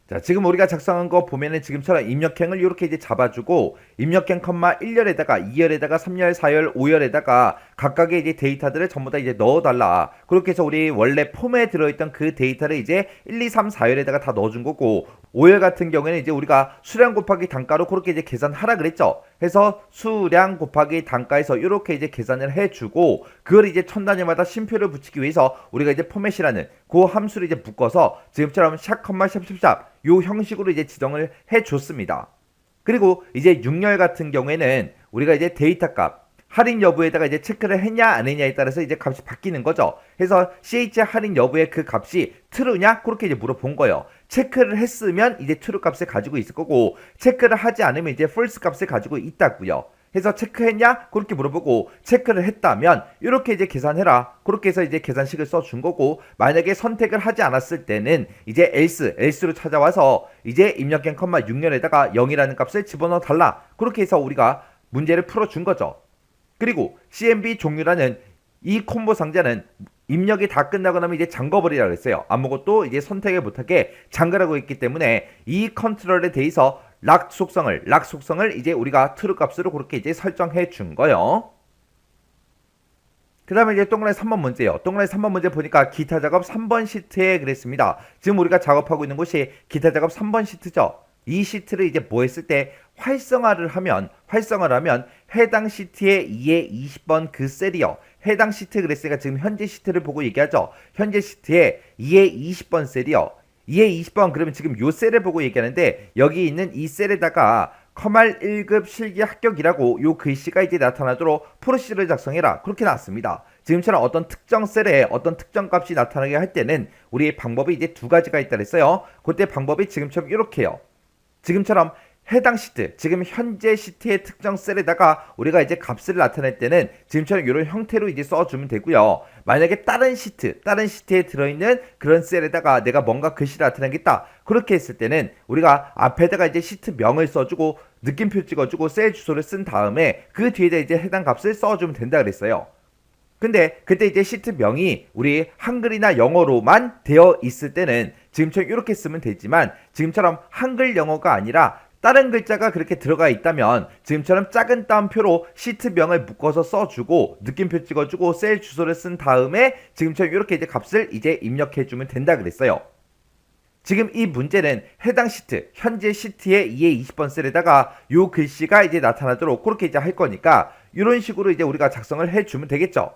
자, 지금 우리가 작성한 거 보면은 지금처럼 입력행을 이렇게 이제 잡아주고, 입력행 컴마 1열에다가 2열에다가 3열, 4열, 5열에다가 각각의 이제 데이터들을 전부 다 이제 넣어달라. 그렇게 해서 우리 원래 폼에 들어있던 그 데이터를 이제 1, 2, 3, 4열에다가 다 넣어준 거고, 5열 같은 경우에는 이제 우리가 수량 곱하기 단가로 그렇게 이제 계산하라 그랬죠. 해서 수량 곱하기 단가에서 이렇게 이제 계산을 해주고, 그걸 이제 천 단위마다 쉼표를 붙이기 위해서 우리가 이제 포맷이라는 그 함수를 이제 묶어서 지금처럼 샵 컴마 샵샵샵 요 형식으로 이제 지정을 해줬습니다. 그리고 이제 6열 같은 경우에는 우리가 이제 데이터 값 할인 여부에다가 이제 체크를 했냐 안 했냐에 따라서 이제 값이 바뀌는 거죠. 해서 CH 할인 여부의 그 값이 true냐 그렇게 이제 물어본 거예요. 체크를 했으면 이제 true 값을 가지고 있을 거고, 체크를 하지 않으면 이제 false 값을 가지고 있다고요. 해서 체크했냐? 그렇게 물어보고, 체크를 했다면 이렇게 이제 계산해라. 그렇게 해서 이제 계산식을 써준 거고, 만약에 선택을 하지 않았을 때는 이제 else로 찾아와서 이제 입력행 컴마 6년에다가 0이라는 값을 집어넣어 달라. 그렇게 해서 우리가 문제를 풀어준 거죠. 그리고 CMB 종류라는 이 콤보 상자는 입력이 다 끝나고 나면 이제 잠궈버리라고 했어요. 아무것도 이제 선택을 못하게 잠그라고 했기 때문에 이 컨트롤에 대해서 락 속성을 이제 우리가 true 값으로 그렇게 이제 설정해 준 거예요. 그 다음에 이제 동그라미 3번 문제예요. 동그라미 3번 문제 보니까 기타 작업 3번 시트에 그랬습니다. 지금 우리가 작업하고 있는 곳이 기타 작업 3번 시트죠. 이 시트를 이제 뭐 했을 때 활성화를 하면 해당 시트의 2에 20번 그 셀이요. 해당 시트 그랬으니까 지금 현재 시트를 보고 얘기하죠. 현재 시트에 2에 20번 셀이요. 2에 20번 그러면 지금 요 셀을 보고 얘기하는데, 여기 있는 이 셀에다가 커말 1급 실기 합격이라고 요 글씨가 이제 나타나도록 프로시저를 작성해라. 그렇게 나왔습니다. 지금처럼 어떤 특정 셀에 어떤 특정 값이 나타나게 할 때는 우리 방법이 이제 두 가지가 있다 그랬어요. 그때 방법이 지금처럼 이렇게요. 지금처럼 해당 시트, 지금 현재 시트의 특정 셀에다가 우리가 이제 값을 나타낼 때는 지금처럼 이런 형태로 이제 써주면 되고요. 만약에 다른 시트에 들어있는 그런 셀에다가 내가 뭔가 글씨를 나타내겠다. 그렇게 했을 때는 우리가 앞에다가 이제 시트명을 써주고 느낌표 찍어주고 셀 주소를 쓴 다음에 그 뒤에다 이제 해당 값을 써주면 된다 그랬어요. 근데 그때 이제 시트명이 우리 한글이나 영어로만 되어 있을 때는 지금처럼 이렇게 쓰면 되지만, 지금처럼 한글 영어가 아니라 다른 글자가 그렇게 들어가 있다면 지금처럼 작은 따옴표로 시트명을 묶어서 써주고 느낌표 찍어주고 셀 주소를 쓴 다음에 지금처럼 이렇게 이제 값을 이제 입력해주면 된다 그랬어요. 지금 이 문제는 해당 시트, 현재 시트의 2에 20번 셀에다가 요 글씨가 이제 나타나도록 그렇게 이제 할 거니까 이런 식으로 이제 우리가 작성을 해주면 되겠죠.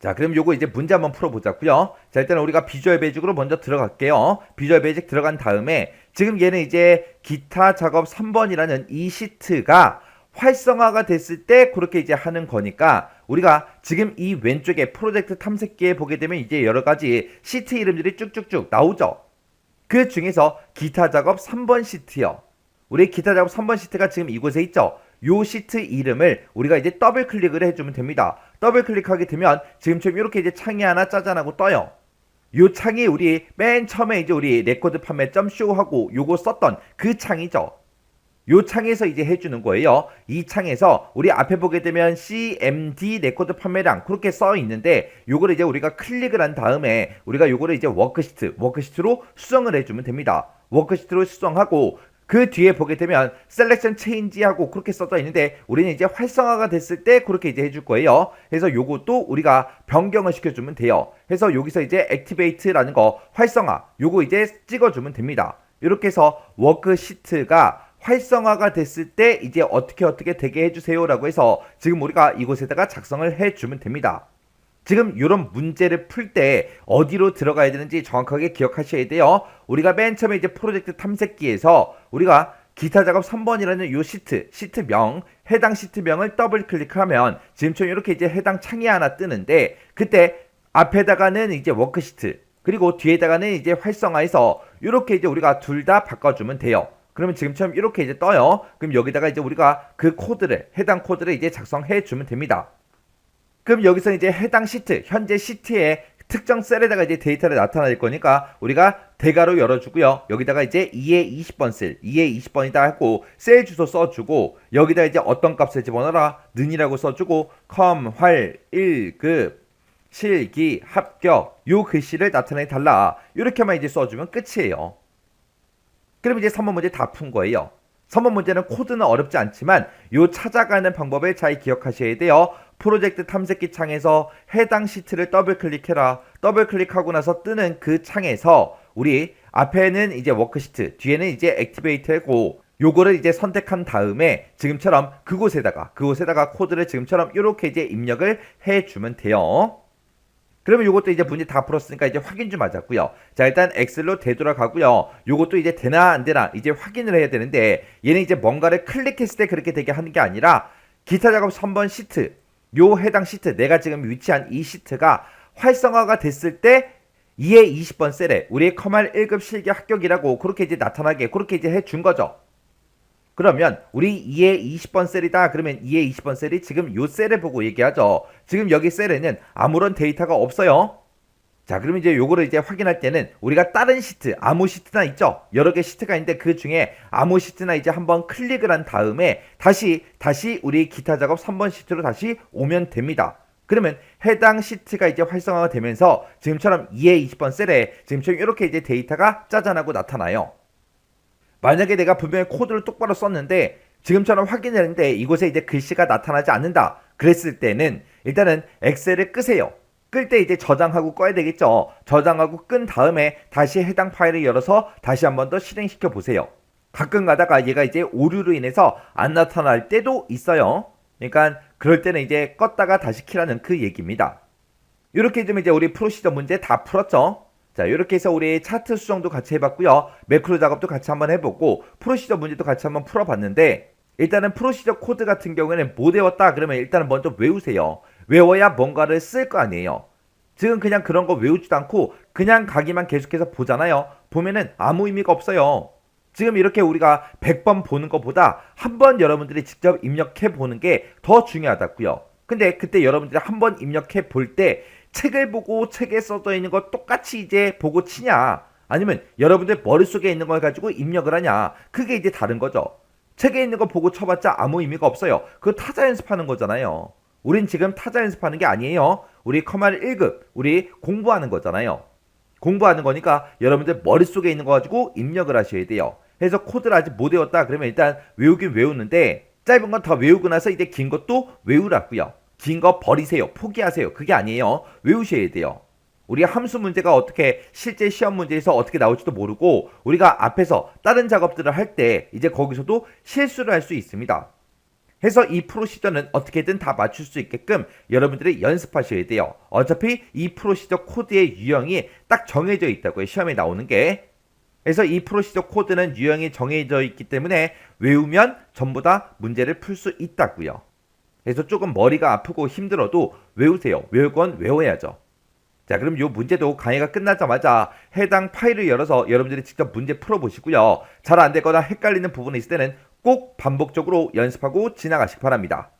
자, 그럼 요거 이제 문제 한번 풀어보자고요. 자, 일단 우리가 비주얼 베이직으로 먼저 들어갈게요. 비주얼 베이직 들어간 다음에 지금 얘는 이제 기타 작업 3번이라는 이 시트가 활성화가 됐을 때 그렇게 이제 하는 거니까, 우리가 지금 이 왼쪽에 프로젝트 탐색기에 보게 되면 이제 여러 가지 시트 이름들이 쭉쭉쭉 나오죠. 그 중에서 기타 작업 3번 시트요. 우리 기타 작업 3번 시트가 지금 이곳에 있죠. 요 시트 이름을 우리가 이제 더블 클릭을 해주면 됩니다. 더블 클릭하게 되면 지금처럼 이렇게 이제 창이 하나 짜잔하고 떠요. 요 창이 우리 맨 처음에 이제 우리 레코드 판매.쇼 하고 요거 썼던 그 창이죠. 요 창에서 이제 해주는 거예요. 이 창에서 우리 앞에 보게 되면 CMD 레코드 판매량 그렇게 써 있는데 요거를 이제 우리가 클릭을 한 다음에 우리가 요거를 이제 워크시트로 수정을 해주면 됩니다. 워크시트로 수정하고 그 뒤에 보게 되면 셀렉션 체인지하고 그렇게 써져 있는데 우리는 이제 활성화가 됐을 때 그렇게 이제 해줄 거예요. 그래서 요것도 우리가 변경을 시켜주면 돼요. 그래서 여기서 이제 액티베이트라는 거 활성화 요거 이제 찍어주면 됩니다. 이렇게 해서 워크시트가 활성화가 됐을 때 이제 어떻게 되게 해주세요 라고 해서 지금 우리가 이곳에다가 작성을 해주면 됩니다. 지금 이런 문제를 풀 때 어디로 들어가야 되는지 정확하게 기억하셔야 돼요. 우리가 맨 처음에 이제 프로젝트 탐색기에서 우리가 기타 작업 3번이라는 요 시트명, 해당 시트명을 더블 클릭하면 지금처럼 이렇게 이제 해당 창이 하나 뜨는데 그때 앞에다가는 이제 워크시트 그리고 뒤에다가는 이제 활성화해서 이렇게 이제 우리가 둘 다 바꿔주면 돼요. 그러면 지금처럼 이렇게 이제 떠요. 그럼 여기다가 이제 우리가 그 코드를, 해당 코드를 이제 작성해 주면 됩니다. 그럼 여기서 이제 해당 시트, 현재 시트에 특정 셀에다가 이제 데이터를 나타낼 거니까 우리가 대괄호 열어주고요. 여기다가 이제 2에 20번 셀, 2에 20번이다 하고 셀 주소 써주고 여기다 이제 어떤 값을 집어넣어라 는이라고 써주고 활 1급 실기 합격 요 글씨를 나타내 달라 이렇게만 이제 써주면 끝이에요. 그럼 이제 3번 문제 다 푼 거예요. 3번 문제는 코드는 어렵지 않지만 요 찾아가는 방법을 잘 기억하셔야 돼요. 프로젝트 탐색기 창에서 해당 시트를 더블 클릭해라. 더블 클릭하고 나서 뜨는 그 창에서 우리 앞에는 이제 워크시트, 뒤에는 이제 액티베이트고 요거를 이제 선택한 다음에 지금처럼 그곳에다가 코드를 지금처럼 이렇게 이제 입력을 해주면 돼요. 그러면 요것도 이제 문제 다 풀었으니까 이제 확인 좀 하자고요. 자, 일단 엑셀로 되돌아가고요. 요것도 이제 되나 안 되나 이제 확인을 해야 되는데 얘는 이제 뭔가를 클릭했을 때 그렇게 되게 하는 게 아니라 기타 작업 3번 시트 요 해당 시트 내가 지금 위치한 이 시트가 활성화가 됐을 때 2에 20번 셀에 우리의 커말 1급 실기 합격이라고 그렇게 이제 나타나게 그렇게 이제 해준 거죠. 그러면 우리 2에 20번 셀이다 그러면 2에 20번 셀이 지금 요 셀을 보고 얘기하죠. 지금 여기 셀에는 아무런 데이터가 없어요. 자, 그러면 이제 요거를 이제 확인할 때는 우리가 다른 시트, 아무 시트나 있죠. 여러 개 시트가 있는데 그 중에 아무 시트나 이제 한번 클릭을 한 다음에 다시 우리 기타 작업 3번 시트로 다시 오면 됩니다. 그러면 해당 시트가 이제 활성화가 되면서 지금처럼 2에 20번 셀에 지금처럼 이렇게 이제 데이터가 짜잔하고 나타나요. 만약에 내가 분명히 코드를 똑바로 썼는데 지금처럼 확인했는데 이곳에 이제 글씨가 나타나지 않는다. 그랬을 때는 일단은 엑셀을 끄세요. 끌 때 이제 저장하고 꺼야 되겠죠. 저장하고 끈 다음에 다시 해당 파일을 열어서 다시 한 번 더 실행시켜 보세요. 가끔 가다가 얘가 이제 오류로 인해서 안 나타날 때도 있어요. 그러니까 그럴 때는 이제 껐다가 다시 키라는 그 얘기입니다. 이렇게 좀 이제 우리 프로시저 문제 다 풀었죠. 자, 이렇게 해서 우리 차트 수정도 같이 해봤고요. 매크로 작업도 같이 한번 해보고 프로시저 문제도 같이 한번 풀어봤는데 일단은 프로시저 코드 같은 경우에는 못 외웠다 그러면 일단은 먼저 외우세요. 외워야 뭔가를 쓸 거 아니에요. 지금 그냥 그런 거 외우지도 않고 그냥 가기만 계속해서 보잖아요. 보면은 아무 의미가 없어요. 지금 이렇게 우리가 100번 보는 것보다 한 번 여러분들이 직접 입력해 보는 게 더 중요하다고요. 근데 그때 여러분들이 한 번 입력해 볼 때 책을 보고 책에 써져 있는 거 똑같이 이제 보고 치냐 아니면 여러분들 머릿속에 있는 걸 가지고 입력을 하냐 그게 이제 다른 거죠. 책에 있는 거 보고 쳐봤자 아무 의미가 없어요. 그거 타자 연습하는 거잖아요. 우린 지금 타자 연습하는 게 아니에요. 우리 커말 1급 우리 공부하는 거잖아요. 공부하는 거니까 여러분들 머릿속에 있는 거 가지고 입력을 하셔야 돼요. 그래서 코드를 아직 못 외웠다 그러면 일단 외우긴 외우는데 짧은 건 다 외우고 나서 이제 긴 것도 외우라고요. 긴 거 버리세요. 포기하세요. 그게 아니에요. 외우셔야 돼요. 우리 함수 문제가 어떻게 실제 시험 문제에서 어떻게 나올지도 모르고 우리가 앞에서 다른 작업들을 할 때 이제 거기서도 실수를 할 수 있습니다. 해서 이 프로시저는 어떻게든 다 맞출 수 있게끔 여러분들이 연습하셔야 돼요. 어차피 이 프로시저 코드의 유형이 딱 정해져 있다고요. 시험에 나오는 게. 그래서 이 프로시저 코드는 유형이 정해져 있기 때문에 외우면 전부 다 문제를 풀 수 있다고요. 그래서 조금 머리가 아프고 힘들어도 외우세요. 외울 건 외워야죠. 자, 그럼 이 문제도 강의가 끝나자마자 해당 파일을 열어서 여러분들이 직접 문제 풀어보시고요. 잘 안되거나 헷갈리는 부분이 있을 때는 꼭 반복적으로 연습하고 지나가시기 바랍니다.